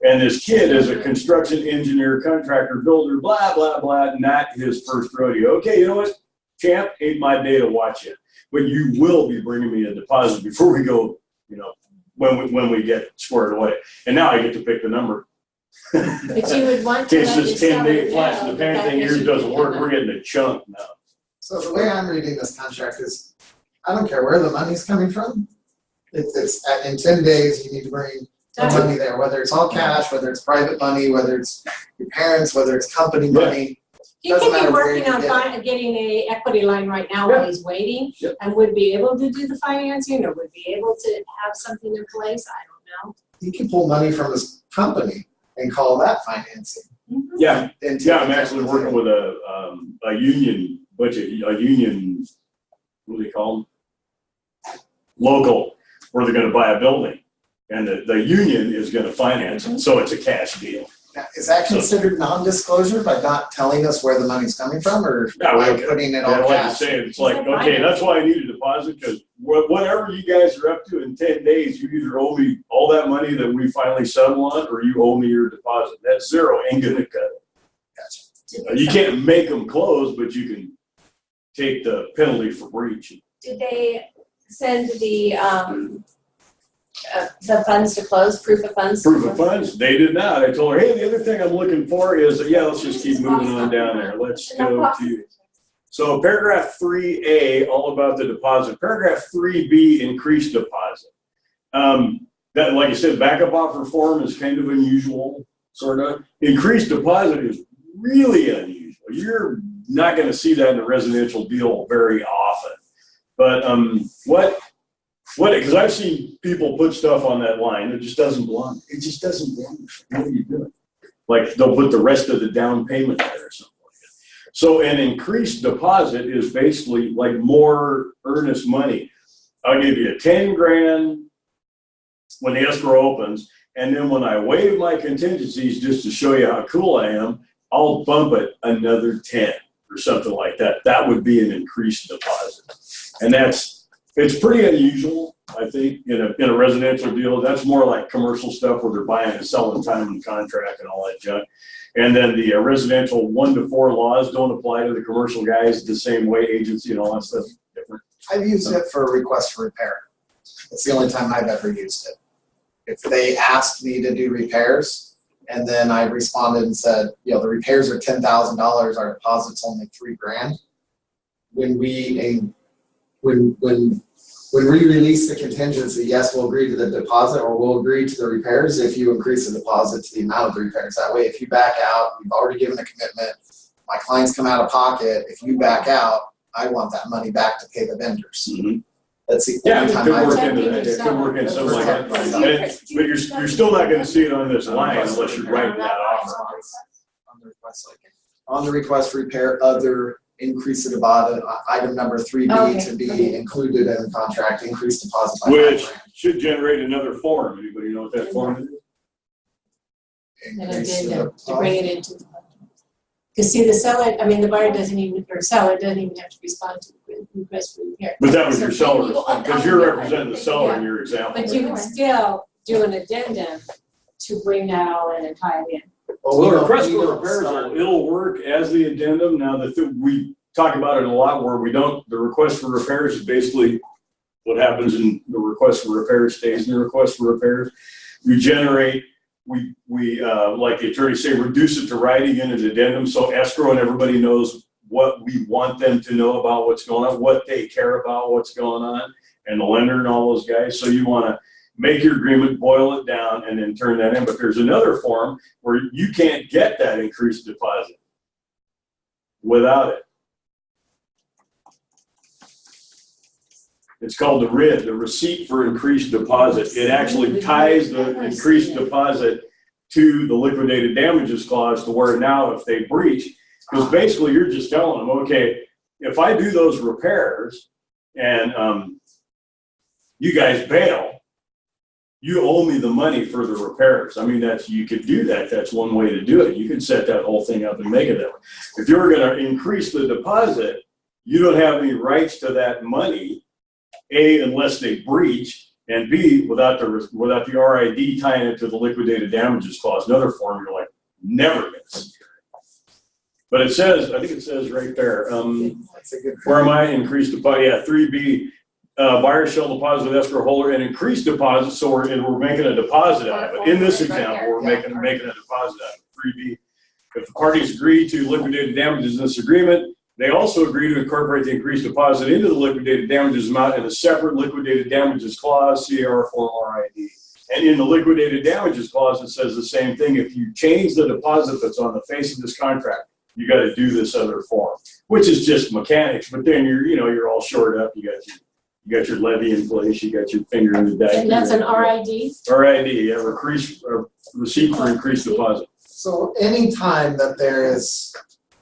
And this kid is a construction engineer, contractor, builder, blah, blah, blah, not his first rodeo. Okay, you know what, champ, ain't my day to watch it. But you will be bringing me a deposit before we go, when we get squared away. And now I get to pick the number. But you would want to In case let this your 10-day seller flash know in the pan that thing that here should doesn't be work, done. we're getting a chunk now. So the way I'm reading this contract is, I don't care where the money's coming from. In 10 days, you need to bring the money there, whether it's all cash, whether it's private money, whether it's your parents, whether it's company money. He Doesn't could be matter where working you on get getting a equity line right now while he's waiting, and would be able to do the financing, or would be able to have something in place, I don't know. He can pull money from his company and call that financing. Yeah, And yeah, I'm actually working with a union, what do they call them? Local, where they're gonna buy a building, and the union is gonna finance it, so it's a cash deal. Now, is that considered non-disclosure by not telling us where the money's coming from, or by putting it Yeah, all like I cash? say, it's like, okay, that's why I need a deposit, because whatever you guys are up to in 10 days, you either owe me all that money that we finally settle on, or you owe me your deposit. That zero ain't gonna cut it. Gotcha. You can't make them close, but you can take the penalty for breach. Did they send the funds to close, proof of funds? Proof of funds, they did not. I told her, hey, the other thing I'm looking for is, let's just keep moving on down there. Let's go to, so paragraph 3A, all about the deposit. Paragraph 3B, increased deposit. That, like I said, backup offer form is kind of unusual, sort of. Increased deposit is really unusual. You're not gonna see that in a residential deal very often. But because I've seen people put stuff on that line that just doesn't belong. It just doesn't belong. What are you doing? Like they'll put the rest of the down payment there or something like that. So an increased deposit is basically like more earnest money. I'll give you 10 grand when the escrow opens, and then when I waive my contingencies just to show you how cool I am, I'll bump it another 10 or something like that. That would be an increased deposit. And it's pretty unusual, I think, in a residential deal. That's more like commercial stuff where they're buying and selling time and contract and all that junk. And then the residential 1 to 4 laws don't apply to the commercial guys the same way, agency and all that stuff different. I've used it for a request for repair. It's the only time I've ever used it. If they asked me to do repairs, and then I responded and said, the repairs are $10,000, our deposit's only $3,000. When we release the contingency, yes, we'll agree to the deposit, or we'll agree to the repairs if you increase the deposit to the amount of the repairs. That way, if you back out, you've already given a commitment, my clients come out of pocket, if you back out, I want that money back to pay the vendors. Mm-hmm. That's the Yeah, only it time could I work do into that. It could work in something like that. But you're still not going to see it on this line unless you're writing that offer. On the request for repair, other increase the deposit, item number 3B to be included in the contract, increase deposit by Which $5,000. should generate another form. Anybody know what that form is? And Increase then the to bring it into the. Because see, the buyer doesn't even, or seller doesn't even have to respond to the request for repair. But that was So your then seller's, you go up because on you're the- representing the seller in your example. But you would still do an addendum to bring that all in and tie it in. Well, Well, we the don't- request we for don't repairs, start- it'll work as the addendum. Now, we talk about it a lot where the request for repairs is basically what happens in the request for repairs stays in the request for repairs. We generate, we like the attorneys say, reduce it to writing in an addendum so escrow and everybody knows what we want them to know about what's going on, what they care about, what's going on, and the lender and all those guys. So you want to make your agreement, boil it down, and then turn that in. But there's another form where you can't get that increased deposit without it. It's called the RID, the receipt for increased deposit. It actually ties the increased deposit to the liquidated damages clause to where now if they breach, because basically you're just telling them, okay, if I do those repairs and you guys bail, you owe me the money for the repairs. I mean, you could do that. That's one way to do it. You can set that whole thing up and make it that way. If you're going to increase the deposit, you don't have any rights to that money, A, unless they breach, and B, without the RID tying it to the liquidated damages clause. Another form you're like, never going to see. But it says, I think it says right there, That's a good. where am I? Increased deposit, yeah, 3B. Buyer shall deposit with escrow holder and increased deposit, so we're making a deposit out of it. In this example, we're making a deposit out of it, 3B. If the parties agree to liquidated damages in this agreement, they also agree to incorporate the increased deposit into the liquidated damages amount in a separate liquidated damages clause, CAR form RID. And in the liquidated damages clause, it says the same thing. If you change the deposit that's on the face of this contract, you got to do this other form, which is just mechanics. But then you're all shored up. You got your levy in place. You got your finger in the dike. And that's an RID? RID, yeah, receipt for increased deposit. So anytime that there is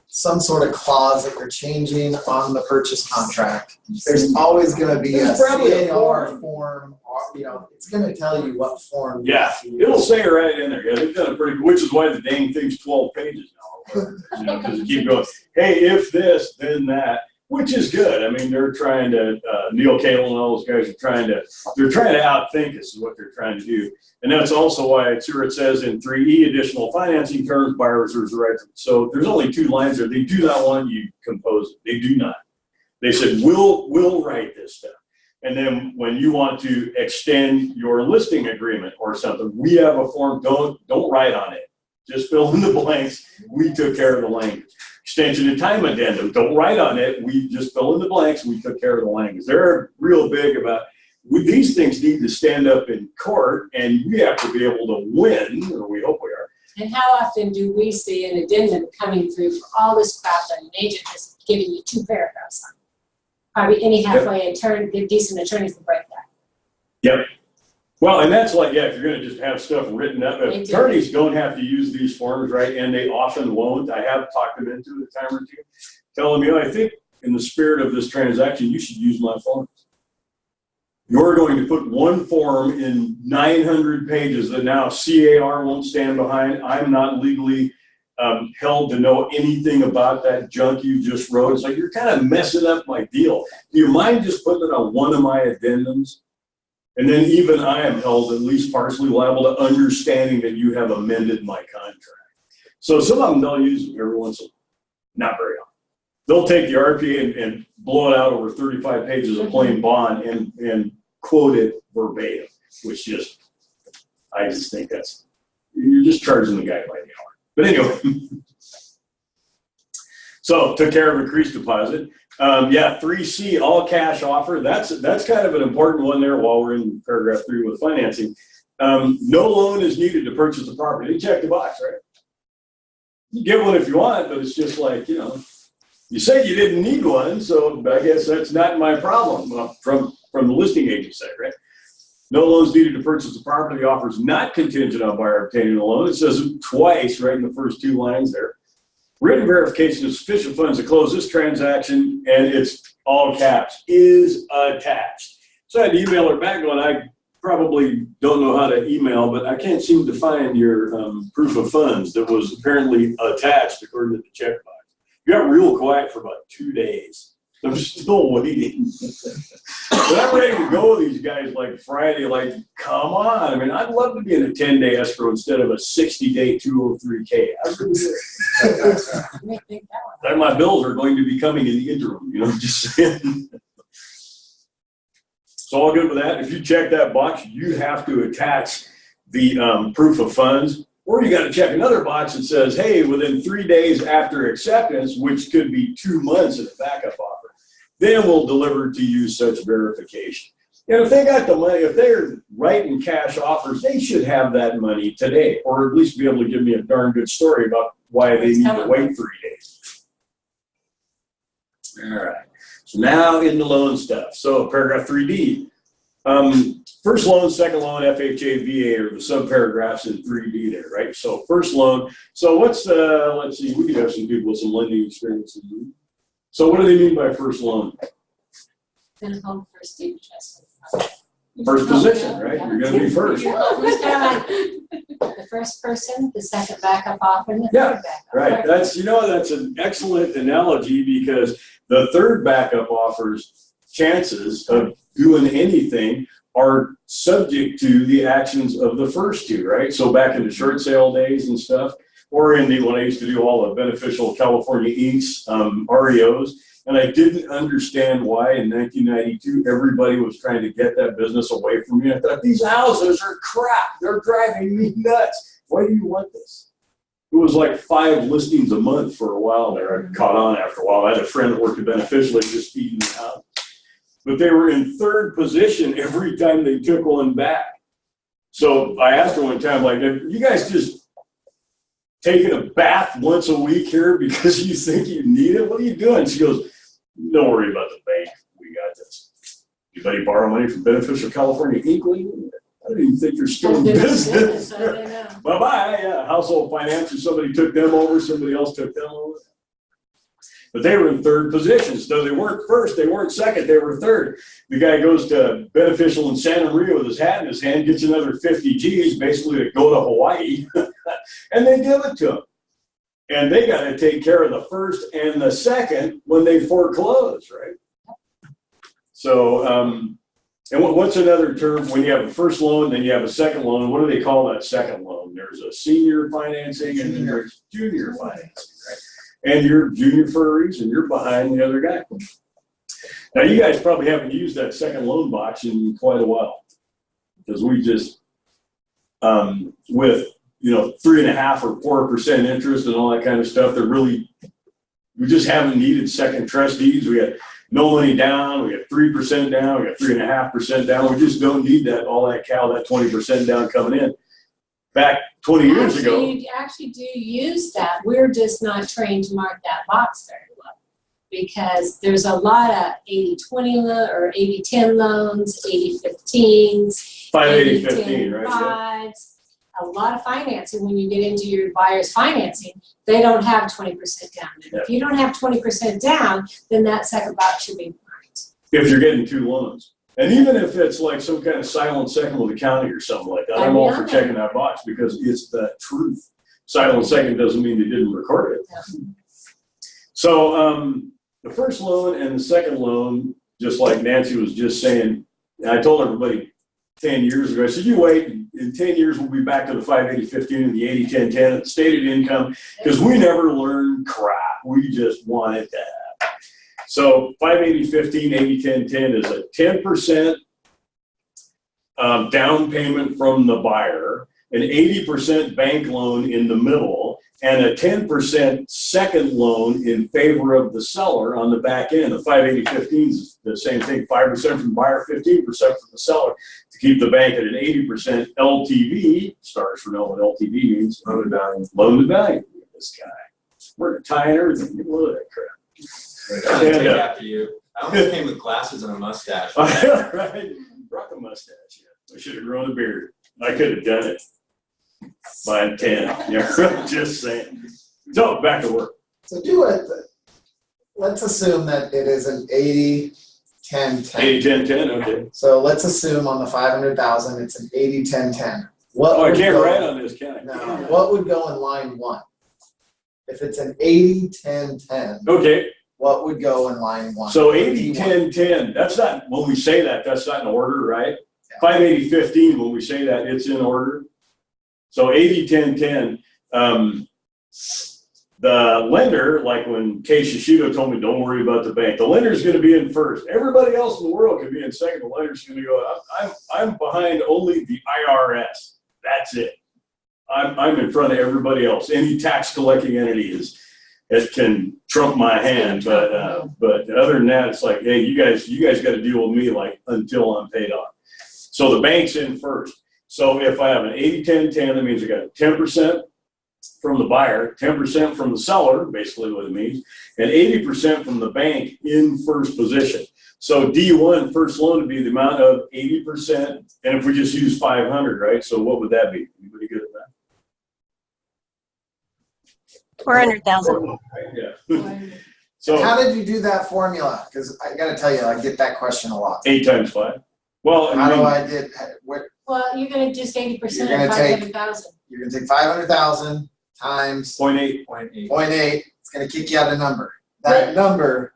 some sort of clause that you're changing on the purchase contract, there's always going to be a There's probably a CAR form, or, it's going to tell you what form. Yeah, it'll say right in there. Yeah, they've done it pretty good, which is why the dang thing's 12 pages now. Because you keep going, hey, if this, then that, which is good. I mean, they're trying to, Neil Cahill and all those guys are trying to outthink us is what they're trying to do. And that's also why it says in 3E, additional financing terms, buyer reserves the right to. So there's only 2 lines there. They do not want you compose it. They do not. They said, we'll write this stuff. And then when you want to extend your listing agreement or something, we have a form, don't write on it. Just fill in the blanks. We took care of the language. Extension of time addendum, don't write on it. We just fill in the blanks. We took care of the language. They're real big about, these things need to stand up in court and we have to be able to win, or we hope we are. And how often do we see an addendum coming through for all this crap that an agent has given you 2 paragraphs on? Probably any halfway decent attorneys will break that. Yep. Well, and that's like, if you're going to just have stuff written up, attorneys don't have to use these forms, right? And they often won't. I have talked them into it a time or two, telling me, I think in the spirit of this transaction, you should use my forms. You're going to put one form in 900 pages that now CAR won't stand behind. I'm not legally held to know anything about that junk you just wrote. It's like, you're kind of messing up my deal. Do you mind just putting it on one of my addendums? And then even I am held at least partially liable to understanding that you have amended my contract. So some of them they'll use every once in a while, not very often. They'll take the RPA and blow it out over 35 pages of plain bond and quote it verbatim, which I just think you're just charging the guy by the hour. But anyway, so took care of increased deposit. 3C, all cash offer. That's kind of an important one there while we're in paragraph 3 with financing. No loan is needed to purchase the property. They check the box, right? You get one if you want, but it's just like, you said you didn't need one, so I guess that's not my problem. Well, from the listing agent side, right? No loans needed to purchase the property. The offer is not contingent on buyer obtaining a loan. It says it twice, right in the first 2 lines there. Written verification of sufficient funds to close this transaction, and it's all caps, is attached. So I had to email her back going, I probably don't know how to email, but I can't seem to find your proof of funds that was apparently attached according to the checkbox. You got real quiet for about 2 days. I'm still waiting. But I'm ready to go with these guys like Friday, like, come on. I mean, I'd love to be in a 10-day escrow instead of a 60-day 203K. I really do. And my bills are going to be coming in the interim, just saying. So all good with that. If you check that box, you have to attach the proof of funds, or you got to check another box that says, hey, within 3 days after acceptance, which could be 2 months of a backup offer, then we'll deliver to you such verification. And if they got the money, if they're writing cash offers, they should have that money today, or at least be able to give me a darn good story about why they need to wait 3 days. All right. So now into loan stuff. So paragraph 3D. First loan, second loan, FHA, VA are the subparagraphs in 3D there, right? So first loan. So what's let's see, we could have some people with some lending experience. So what do they mean by first loan? Then home first deed trust. First position, right? You're going to be first. The first person, the second backup offer, and the third backup. Right. That's an excellent analogy, because the third backup offer's chances of doing anything are subject to the actions of the first two, right? So back in the short sale days and stuff, or in when I used to do all the beneficial California Inks, REOs, and I didn't understand why in 1992 everybody was trying to get that business away from me. I thought, these houses are crap. They're driving me nuts. Why do you want this? It was like 5 listings a month for a while there. I caught on after a while. I had a friend that worked at Beneficial, just feeding me out. But they were in third position every time they took one back. So I asked her one time, like, you guys just taking a bath once a week here because you think you need it? What are you doing? She goes, don't worry about the bank. We got this. Anybody borrow money from Beneficial California Inc? I don't even think you're still in business. Bye-bye. Yeah, household finance, somebody took them over, somebody else took them over. But they were in third position. So they weren't first, they weren't second, they were third. The guy goes to Beneficial in Santa Maria with his hat in his hand, gets another 50 G's, basically to go to Hawaii, and they give it to him. And they got to take care of the first and the second when they foreclose, right? So, and what's another term? When you have a first loan, then you have a second loan. What do they call that second loan? There's a senior financing and then there's junior financing, right? And you're junior for a reason. You're behind the other guy. Now, you guys probably haven't used that second loan box in quite a while, because we just, with 3.5% or 4% interest and all that kind of stuff, we just haven't needed second trustees. We got no money down. We got 3% down. We got 3.5% down. We just don't need that 20% down coming in. Back 20 years ago. You actually do use that. We're just not trained to mark that box very well, because there's a lot of 80-20 or 80-10 loans, 80-15s, 580-15, right? 5s. A lot of financing. When you get into your buyer's financing, they don't have 20% down. Yeah. If you don't have 20% down, then that second box should be marked. If you're getting 2 loans. And even if it's like some kind of silent second with the county or something like that, I'm all for checking that box, because it's the truth. Silent second doesn't mean they didn't record it. Yeah. So the first loan and the second loan, just like Nancy was just saying, and I told everybody 10 years ago, I said, you wait, in 10 years we'll be back to the 580-15 and the 80-10-10 and the stated income, because we never learned crap. We just wanted that. So 580-15, 80-10-10 is a 10% down payment from the buyer, an 80% bank loan in the middle, and a 10% second loan in favor of the seller on the back end. The 580-15 is the same thing, 5% from the buyer, 15% from the seller, to keep the bank at an 80% LTV. Stars for know what LTV means, loan to value. This guy, we're gonna tie in everything. Look at that crap. Take after you. I almost came with glasses and a mustache. Right, rock a mustache. Yeah, I should have grown a beard. I could have done it by 10. Yeah, just saying. So back to work. So let's assume that it is an 10-10. 80-10-10, okay. So let's assume on the 500,000, it's an 80-10-10. What Oh, I would can't go- write on this, can I? No, Damn it. what would go in line 1? If it's an 80-10-10, Okay, what would go in line 1? so 80-10-10, that's not, when we say that, that's not in order, right? 580-15, when we say that, it's in order. So 80-10-10, the lender, like when Kay Shishido told me, don't worry about the bank, the lender's gonna be in first. Everybody else in the world can be in second. The lender's gonna go, I'm behind only the IRS. That's it. I'm in front of everybody else. Any tax collecting entity it can trump my hand, but other than that, it's like, hey, you guys got to deal with me like until I'm paid off. So the bank's in first. So if I have an 80-10-10, that means I got 10% from the buyer, 10% from the seller, basically what it means, and 80% from the bank in first position. So D1 first loan would be the amount of 80%, and if we just use 500, right? So what would that be? Anybody good at that? 400,000. Yeah. So How did you do that formula? Because I got to tell you, I get that question a lot. 8 times 5. Well, How I do mean, I get what? Well, you're gonna just 80% You're of gonna take- 500,000. You're gonna take 500,000 times 0.8. 0.8. It's gonna kick you out a number. That number,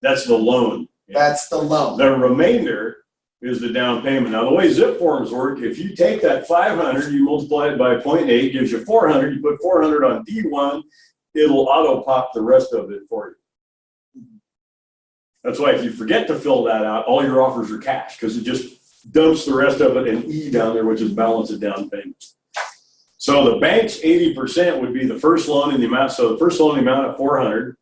That's the loan. that's the loan. The remainder is the down payment. Now, the way Zipforms work, if you take that 500, you multiply it by 0.8, gives you 400. You put 400 on D1, it'll auto pop the rest of it for you. That's why if you forget to fill that out, all your offers are cash because it just dumps the rest of it in E down there, which is balance of down payment. So the bank's 80% would be the first loan in the amount. So the first loan in the amount of 400.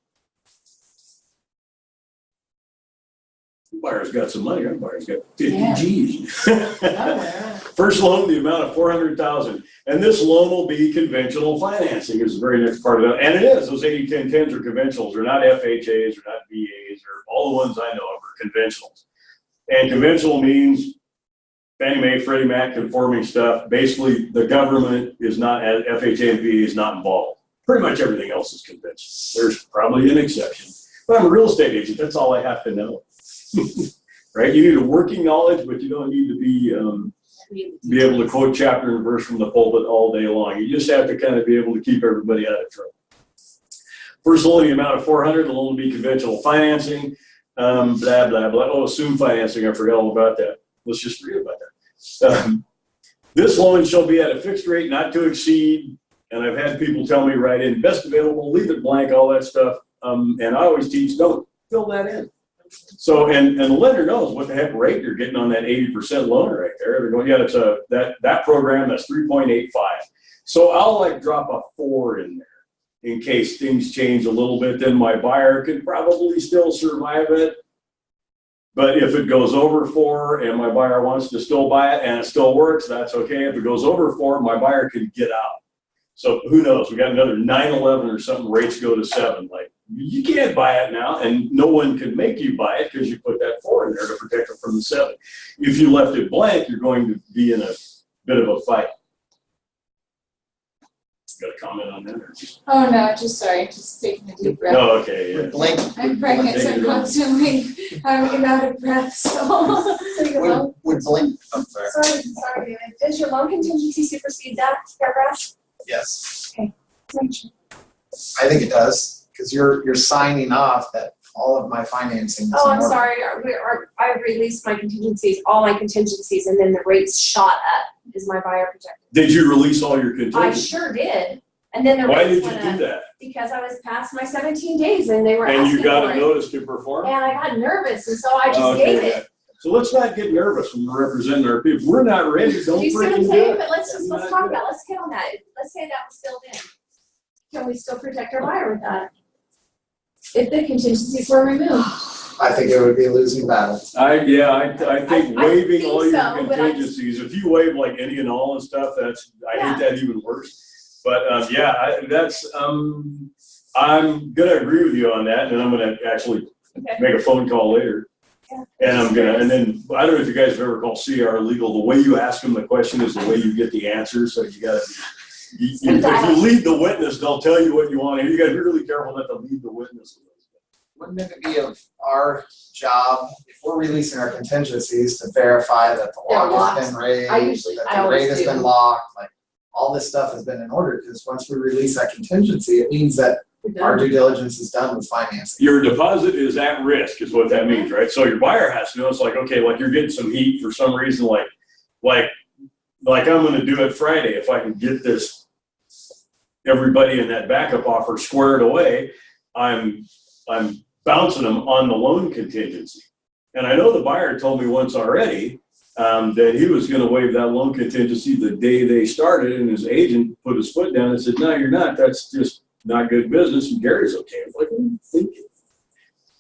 Buyer's got some money. Our buyer's got 50 Yeah. G's. Somewhere. First loan, the amount of 400,000, and this loan will be conventional financing. Is the very next part of that, and it is. Those 80-10-10s are conventionals. They're not FHAs, they're not VAs, or all the ones I know of are conventionals. And conventional means Fannie Mae, Freddie Mac conforming stuff. Basically, the government is not, FHA and VA is not involved. Pretty much everything else is conventional. There's probably an exception, but I'm a real estate agent. That's all I have to know. Right? You need a working knowledge, but you don't need to be able to quote chapter and verse from the pulpit all day long. You just have to kind of be able to keep everybody out of trouble. First loan, the amount of 400, the loan will be conventional financing, blah, blah, blah. Oh, assumed financing, I forgot all about that. Let's just forget about that. This loan shall be at a fixed rate not to exceed, and I've had people tell me right in, best available, leave it blank, all that stuff. And I always teach, don't fill that in. So, and the lender knows what the heck rate you're getting on that 80% loan right there. They're going, yeah, it's that program, that's 3.85. So I'll like drop a 4 in there in case things change a little bit. Then my buyer could probably still survive it. But if it goes over 4 and my buyer wants to still buy it and it still works, that's okay. If it goes over 4, my buyer could get out. So who knows? We got another 9/11 or something, rates go to 7. Like, you can't buy it now, and no one can make you buy it because you put that 4 in there to protect it from the 7. If you left it blank, you're going to be in a bit of a fight. Got a comment on that? Or just... Oh, no, just sorry, just taking a deep breath. Oh, okay, yeah. Blink. I'm pregnant, so I'm constantly having out of breath, so. So your loan, Would blink. sorry, David. Does your loan contingency supersede that paragraph? Yes. Oh, I think it does because you're signing off that all of my financing. Is I'm in order. sorry. I released my contingencies, all my contingencies, and then the rates shot up. Is my buyer projected? Did you release all your I contingencies? sure did. And then the Why rates did you went do up that? because I was past my 17 days and they were And asking you got for a it. notice to perform? And I got nervous, and so I just Okay, gave yeah. it. So let's not get nervous when we're representing our people. If we're not ready, Do don't you see what I'm freaking do saying? it. But let's Not talk good. about, let's hit on that. Let's say that was filled in. Can we still protect our buyer with that? If the contingencies were removed? I think it would be a losing battle. I think I waiving think all your so, but contingencies, if you waive like any and all and stuff, I hate that even worse. But I'm gonna agree with you on that, and I'm gonna actually make a phone call later. Yeah. And then, I don't know if you guys have ever called CR Legal, the way you ask them the question is the way you get the answer, so you gotta if you lead the witness, they'll tell you what you want, and you gotta be really careful not to lead the witness. wouldn't it be of our job, if we're releasing our contingencies, to verify that the They're lock has been raised, I that the always rate has do. been locked, like, all this stuff has been in order, because once we release that contingency, it means that our due diligence is done with financing. Your deposit is at risk is what that means, right? So your buyer has to know, it's like, okay, like you're getting some heat for some reason, like I'm gonna do it Friday. If I can get this, everybody in that backup offer squared away, I'm bouncing them on the loan contingency. And I know the buyer told me once already, that he was gonna waive that loan contingency the day they started, and his agent put his foot down and said, no, you're not, that's just not good business, and Gary's okay. I'm like, what are you thinking?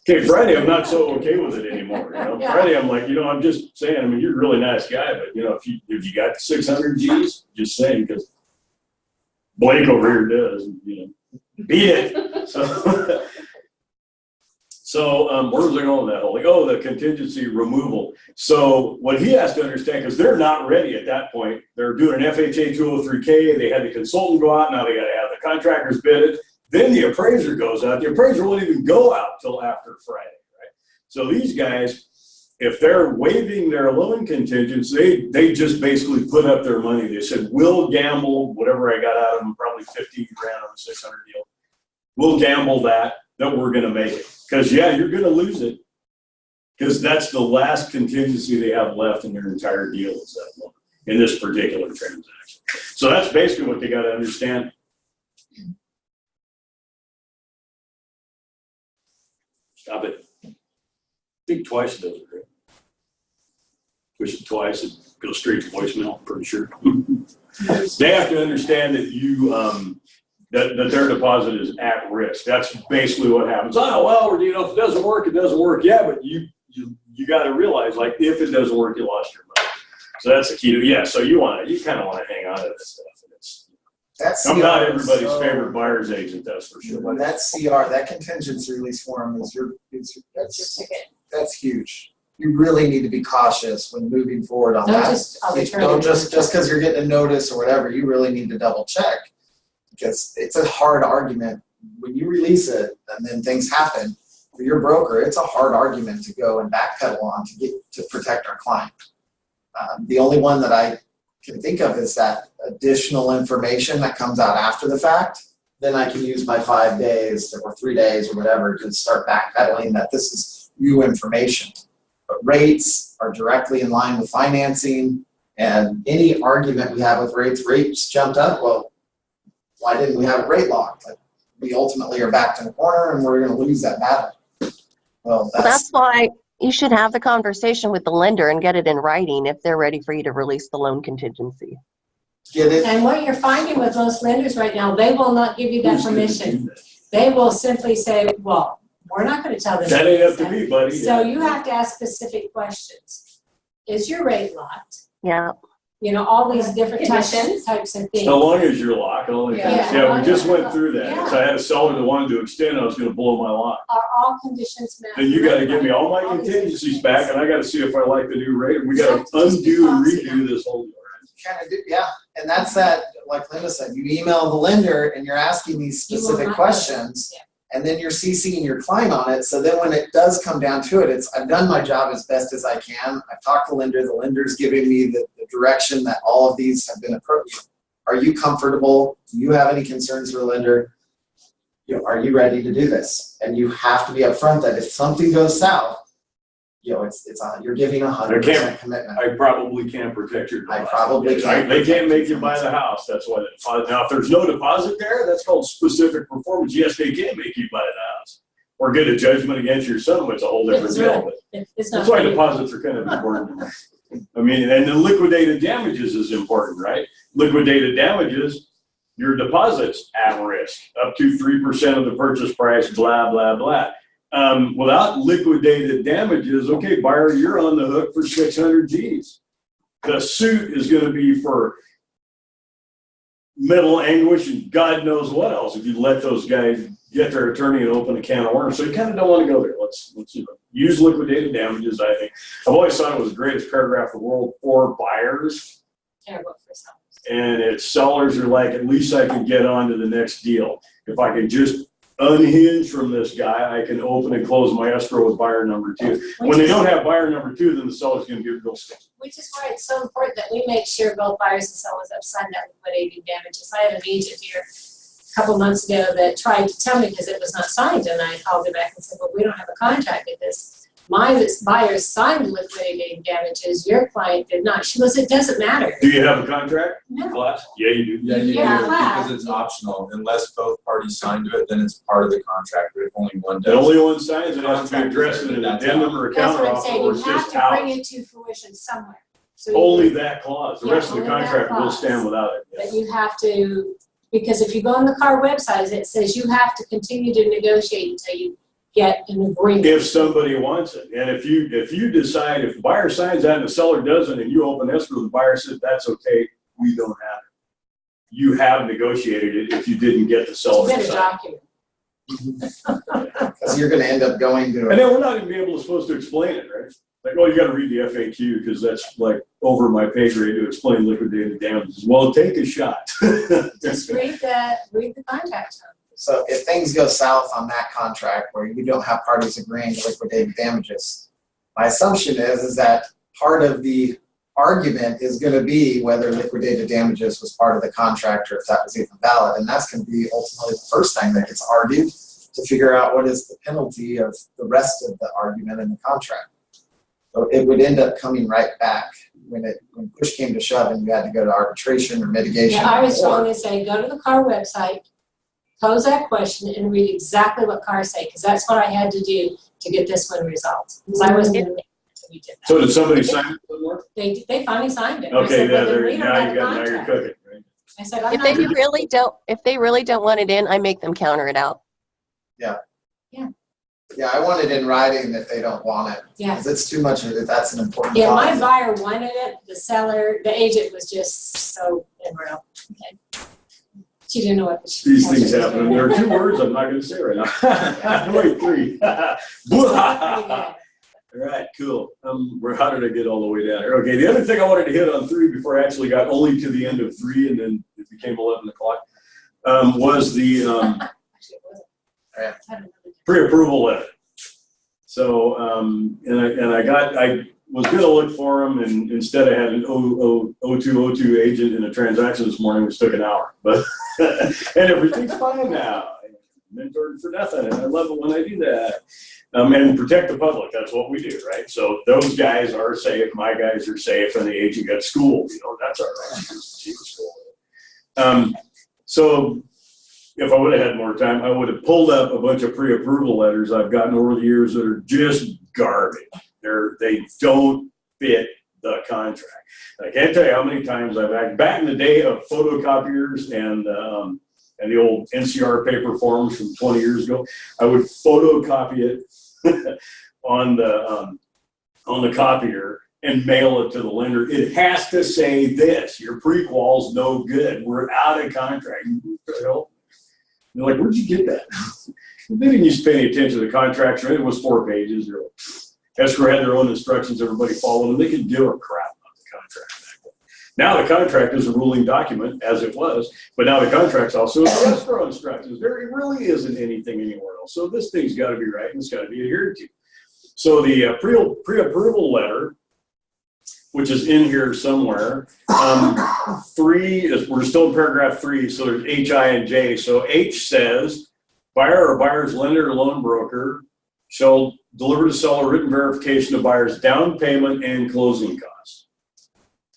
Okay, Friday, I'm not so okay with it anymore, you know? Yeah. Friday, I'm like, I'm just saying, I mean, you're a really nice guy, but if you got the 600 G's, just saying, because Blake over here does, beat it. So where was I going with that whole thing? Oh, the contingency removal. So what he has to understand, because they're not ready at that point, they're doing an FHA 203K, they had the consultant go out, now they got to have the contractors bid it, then the appraiser goes out. The appraiser won't even go out till after Friday, right? So these guys, if they're waiving their loan contingency, they just basically put up their money. They said, we'll gamble whatever I got out of them, probably 15 grand on the 600 deal. We'll gamble that we're going to make it. Because, you're going to lose it. Because that's the last contingency they have left in their entire deal is that loan in this particular transaction. So that's basically what they got to understand. Stop it. Think twice does it, right? Push it twice, it goes straight to voicemail, I'm pretty sure. They have to understand that that their deposit is at risk. That's basically what happens. Oh, well, if it doesn't work, it doesn't work. Yeah, but you got to realize, like, if it doesn't work, you lost your money. So that's the key to, so you kind of want to hang on to this stuff. I'm not everybody's favorite buyer's agent, that's for sure. When that CR, that contingency release form is that's huge. You really need to be cautious when moving forward on that. Don't just because you're getting a notice or whatever, you really need to double check. Because it's a hard argument when you release it and then things happen for your broker. It's a hard argument to go and backpedal on to protect our client. The only one that I can think of is that additional information that comes out after the fact. Then I can use my 5 days or 3 days or whatever to start backpedaling that this is new information. But rates are directly in line with financing, and any argument we have with rates jumped up. Well, why didn't we have it rate locked? Like, we ultimately are backed in a corner and we're going to lose that battle. Well, that's why you should have the conversation with the lender and get it in writing if they're ready for you to release the loan contingency. Get it? And what you're finding with most lenders right now, they will not give you that permission. They will simply say, well, we're not going to tell them. That ain't up to me, buddy. So you have to ask specific questions. Is your rate locked? Yeah. All these different types of things. How long is your lock? We just went through that. Yeah. So I had a seller that wanted to extend, I was going to blow my lock. Are all conditions met? Then you got to give me all my contingencies back, and I got to see if I like the new rate. And we got to undo and redo this whole deal. Kind of do, and that's that. Like Linda said, you email the lender and you're asking these specific questions, and then you're CCing your client on it. So then when it does come down to it, I've done my job as best as I can. I've talked to the lender. The lender's giving me the direction that all of these have been approached. Are you comfortable? Do you have any concerns for the lender? Are you ready to do this? And you have to be upfront that if something goes south, you're giving 100% commitment. I probably can't protect your deposit. I probably can't. They can't make you buy the house. That's why the deposit. Now, if there's no deposit there, that's called specific performance. Yes, they can make you buy the house or get a judgment against your son, which is a whole different deal. But that's why deposits are kind of important. I mean, and the liquidated damages is important, right? Liquidated damages, your deposit's at risk, up to 3% of the purchase price, blah, blah, blah. Without liquidated damages, okay, buyer, you're on the hook for 600 G's. The suit is going to be for mental anguish and God knows what else if you let those guys get their attorney and open a can of worms. So you kind of don't want to go there. Let's use liquidated damages, I think. I've always thought it was the greatest paragraph in the world for buyers. Terrible for sellers. And it's sellers are like, at least I can get on to the next deal. If I can just unhinged from this guy, I can open and close my escrow with buyer number 2. When they don't have buyer number 2, then the seller's gonna get real sticky. Which is why it's so important that we make sure both buyers and sellers have signed that liquidating damages. I had an agent here a couple months ago that tried to tell me because it was not signed, and I called her back and said, well, we don't have a contract with this. My buyer signed liquidating damages, your client did not. She goes, it doesn't matter. Do you have a contract? No. Class? Yeah, you do. Yeah, you Yeah. do, because it's optional. Unless both parties sign to it, then it's part of the contract, but if only one The does. only one signs it has to be addressed in an addendum or a That's what I'm counteroffer, saying, or you it's have just to out. bring it to fruition somewhere. So Only that clause. The Yeah, rest of the only that contract will clause. stand without it. But you have to, because if you go on the CAR website, it says you have to continue to negotiate until you get an agreement. If somebody wants it, and if you decide, if the buyer signs that and the seller doesn't, and you open escrow, the buyer says, that's okay, we don't have it. You have negotiated it if you didn't get the seller It's to been a sign. document. Because you're gonna end up going to. And then we're not even supposed to explain it, right? Like, oh, you gotta read the FAQ, because that's like over my pay grade to explain liquidated damages. Well, take a shot. Just read the contract term. So if things go south on that contract where you don't have parties agreeing to liquidated damages, my assumption is that part of the argument is going to be whether liquidated damages was part of the contract or if that was even valid. And that's going to be ultimately the first thing that gets argued to figure out what is the penalty of the rest of the argument in the contract. So it would end up coming right back when push came to shove and you had to go to arbitration or mitigation. Yeah, I was or- going to say, go to the CAR website, pose that question, and read exactly what CAR say, because that's what I had to do to get this one resolved. Because I wasn't in the until we did that. So did somebody sign it somewhere? They finally signed it. I Okay, said, yeah, "Well, then we don't now have you a got, now you're contract." cooking, right? I said, I'm If not. they really don't want it in, I make them counter it out. Yeah, I want it in writing if they don't want it. Yeah. Because it's too much, that's an important Yeah, my clause. buyer wanted it, the agent was just so unreal. Okay. She didn't know what. These things happen. There are 2 words I'm not gonna say right now. Wait, 3. All right, cool. How did I get all the way down here? Okay, the other thing I wanted to hit on 3 before I actually got only to the end of 3 and then it became 11 o'clock, was the Actually, it wasn't. Right. It's had another- pre-approval letter. So, I was gonna look for them, and instead I had an 0202 agent in a transaction this morning, which took an hour, but, and everything's fine now. Mentored for nothing, and I love it when I do that. And protect the public, that's what we do, right? So those guys are safe, my guys are safe, and the agent got schooled, that's all right. She was schooled. So if I would have had more time, I would have pulled up a bunch of pre-approval letters I've gotten over the years that are just garbage. They don't fit the contract. I can't tell you how many times back in the day of photocopiers and the old NCR paper forms from 20 years ago, I would photocopy it on the copier and mail it to the lender. It has to say this: your pre-qual's no good. We're out of contract. They're like, where'd you get that? They didn't used to pay any attention to the contracts. It was 4 pages. Escrow had their own instructions. Everybody followed them. They could give a crap about the contract back then. Now the contract is a ruling document, as it was, but now the contract's also escrow instructions. There really isn't anything anywhere else. So this thing's got to be right and it's got to be adhered to. So the pre-approval letter, which is in here somewhere. 3 is, we're still in paragraph 3, so there's H, I, and J. So H says, buyer or buyer's lender or loan broker shall deliver to seller written verification of buyer's down payment and closing costs.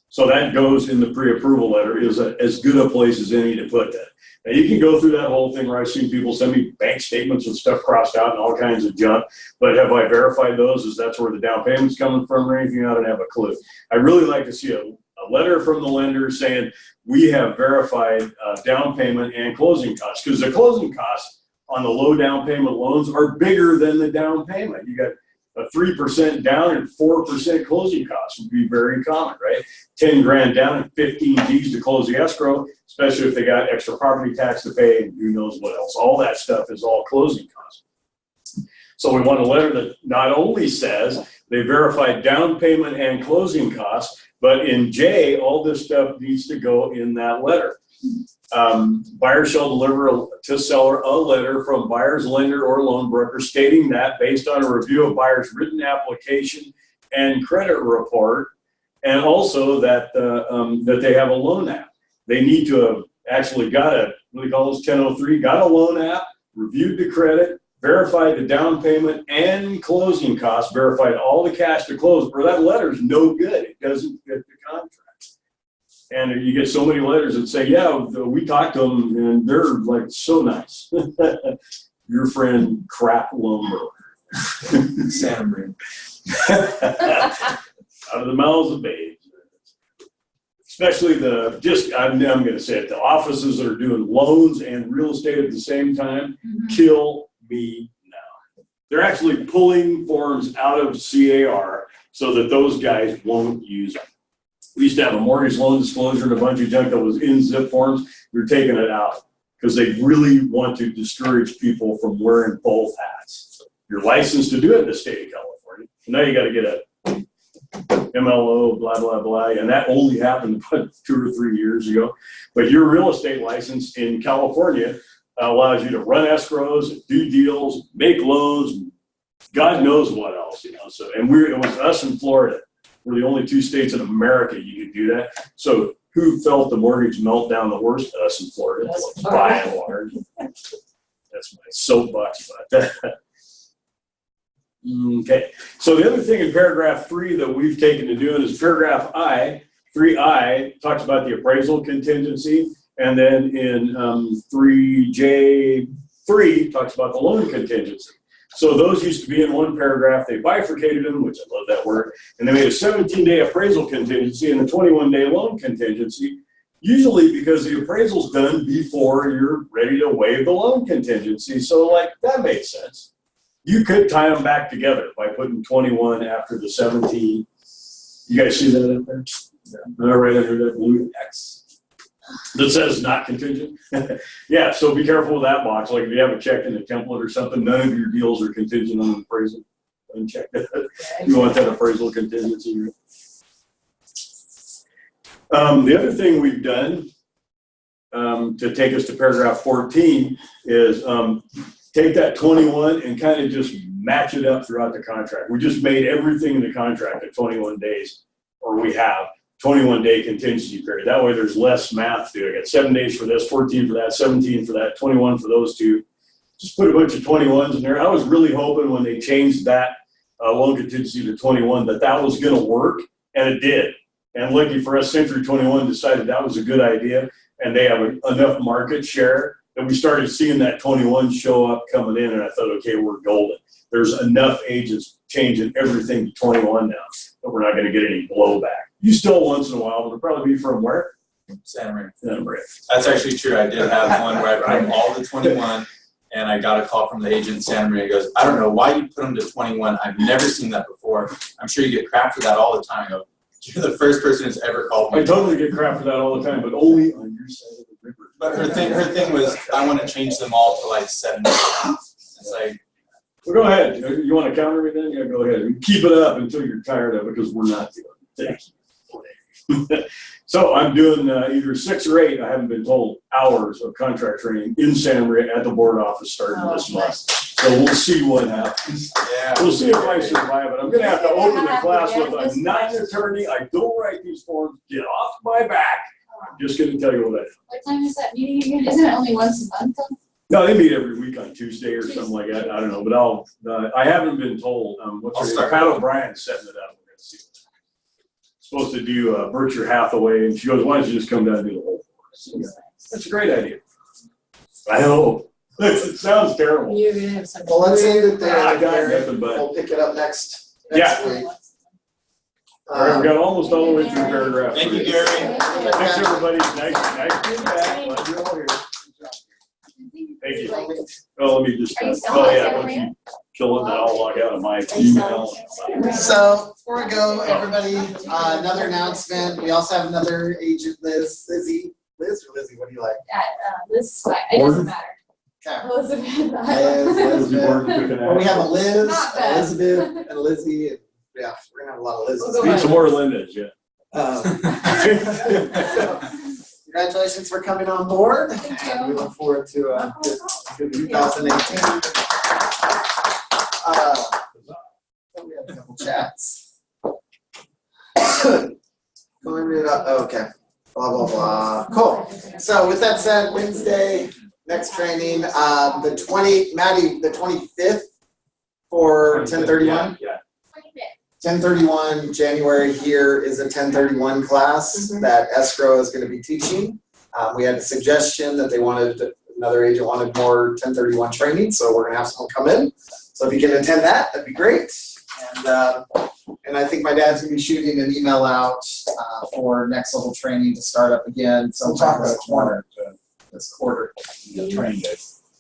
So that goes in the pre-approval letter, is as good a place as any to put that. Now you can go through that whole thing where I've seen people send me bank statements with stuff crossed out and all kinds of junk, but have I verified those? Is that's where the down payment's coming from or anything? I don't have a clue. I really like to see a letter from the lender saying we have verified down payment and closing costs, because the closing costs on the low down payment loans are bigger than the down payment. You got a 3% down and 4% closing costs would be very common, right? 10 grand down and 15 G's to close the escrow, especially if they got extra property tax to pay and who knows what else. All that stuff is all closing costs. So we want a letter that not only says they verified down payment and closing costs, but in J, all this stuff needs to go in that letter. Buyer shall deliver to seller a letter from buyer's lender or loan broker stating that based on a review of buyer's written application and credit report, and also that that they have a loan app. They need to have actually got a, what do you call this, 1003, got a loan app, reviewed the credit, verified the down payment and closing costs, verified all the cash to close, or that letter's no good. It doesn't fit the contract. And you get so many letters that say, yeah, we talked to them and they're like so nice. Your friend crap loan broker. Santa Maria. Out of the mouths of babes. Especially I'm going to say it, the offices that are doing loans and real estate at the same time, kill me now. They're actually pulling forms out of CAR so that those guys won't use them. We used to have a mortgage loan disclosure and a bunch of junk that was in Zipforms. They're taking it out because they really want to discourage people from wearing both hats. You're licensed to do it in the state of California. Now you got to get a MLO, blah, blah, blah. And that only happened about 2 or 3 years ago. But your real estate license in California allows you to run escrows, do deals, make loans, God knows what else, you know. So, and it was us in Florida. We're the only 2 states in America you could do that. So who felt the mortgage meltdown the worst? Us in Florida, by and large. That's my soapbox about that. Okay, so the other thing in paragraph 3 that we've taken to doing is paragraph 3I talks about the appraisal contingency, and then in 3J3 talks about the loan contingency. So those used to be in one paragraph. They bifurcated them, which I love that word, and they made a 17-day appraisal contingency and a 21-day loan contingency, usually because the appraisal's done before you're ready to waive the loan contingency. So like that made sense. You could tie them back together by putting 21 after the 17. You guys see that up there? Yeah. Right under that blue X that says not contingent. Yeah, so be careful with that box. Like if you have a check in a template or something, none of your deals are contingent on appraisal. Uncheck that. You want that appraisal contingency. The other thing we've done to take us to paragraph 14 is take that 21 and kind of just match it up throughout the contract. We just made everything in the contract at 21 days, or we have 21-day contingency period. That way there's less math to do. I got 7 days for this, 14 for that, 17 for that, 21 for those 2. Just put a bunch of 21s in there. I was really hoping when they changed that loan contingency to 21 that was going to work, and it did. And lucky for us, Century 21 decided that was a good idea, and they have enough market share that we started seeing that 21 show up coming in, and I thought, okay, we're golden. There's enough agents changing everything to 21 now that we're not going to get any blowback. You still once in a while, but it'll probably be from where? Santa Maria. Santa Maria. That's actually true. I did have one where I put them all to 21, and I got a call from the agent in Santa Maria. He goes, I don't know why you put them to 21. I've never seen that before. I'm sure you get crap for that all the time. I go, you're the first person who's ever called me. I totally get crap for that all the time, but only on your side of the river. But her thing was, I want to change them all to like 7 days. It's like, well, go ahead. You want to counter me then? Yeah, go ahead. Keep it up until you're tired of it, because we're not doing it. Thank you. So I'm doing either 6 or 8, I haven't been told, hours of contract training in Santa Maria at the board office starting this month. So we'll see what happens. yeah. We'll see if I survive it. I'm going to have to open the class with I'm not an attorney. I don't write these forms. Get off my back. I'm just going to tell you what I know. What time is that meeting again? Isn't it only once a month though? No, they meet every week on Tuesday or something like that. I don't know, but I haven't been told. Pat O'Brien's setting it up. We're going to see. Supposed to do Berkshire Hathaway, and she goes, "Why don't you just come down and do the whole course?" That's a great idea. I know. It sounds terrible. You're gonna have some. Well, let's end it there. I got Gary. nothing but. We'll pick it up next Yeah. week. All right, we got almost all the way through paragraph 3. Thank you, Gary. Thanks, everybody. Nice to be back. Glad you're all here. Thank you. Oh, let me just. Are you still Oh, on yeah. Santa Once Maria? you kill it, then I'll log out of my email. So before we go, everybody, another announcement. We also have another agent, Liz or Lizzie. What do you like? This is fine. It doesn't matter. Okay. Elizabeth. Liz. Well, we have a Liz, Not bad. Elizabeth, and Lizzie. And yeah, we're gonna have a lot of Liz's. We'll go Need some more Lindas, yeah. Congratulations for coming on board. Thank you. And we look forward to good 2018. We have a couple chats. Okay. Blah, blah, blah. Cool. So with that said, Wednesday, next training, the 25th for 1031. Yeah. 1031 January here is a 1031 class that escrow is going to be teaching. We had a suggestion that another agent wanted more 1031 training, so we're going to have someone come in. So if you can attend that, that'd be great. And I think my dad's going to be shooting an email out for next level training to start up again sometime this quarter. Training day.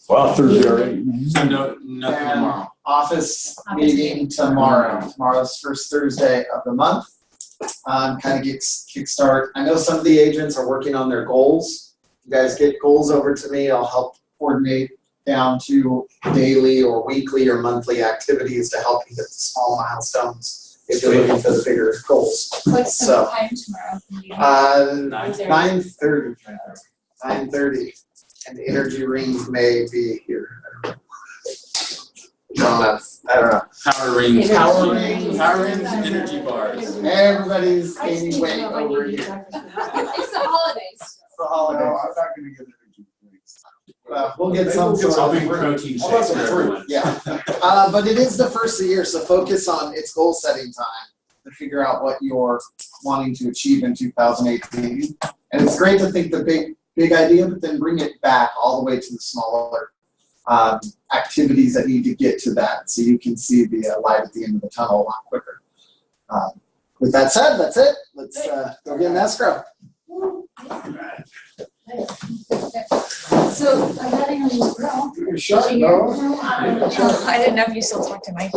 Wow, Thursday already. So nothing tomorrow. Office meeting tomorrow. Tomorrow's first Thursday of the month. Kind of kickstart. I know some of the agents are working on their goals. You guys get goals over to me. I'll help coordinate down to daily or weekly or monthly activities to help you hit the small milestones if you're looking for the bigger goals. What's the So, time tomorrow? 9:30. 9:30. And the energy rings may be here. No, I don't know. Power rings. Power rings. Power rings and energy bars. Everybody's gaining weight over here. It's the holidays. It's the holidays. I'm not gonna get energy drinks. We'll get some Maybe we'll get sort of something protein How about shakes some for fruit? everyone. Yeah. But it is the first of the year, so focus on its goal setting time to figure out what you're wanting to achieve in 2018. And it's great to think the big idea, but then bring it back all the way to the smaller activities that need to get to that, so you can see the light at the end of the tunnel a lot quicker. With that said, that's it. Let's go get an escrow. So I'm letting them grow. You're shut, no? I didn't know if you still talk to Mike.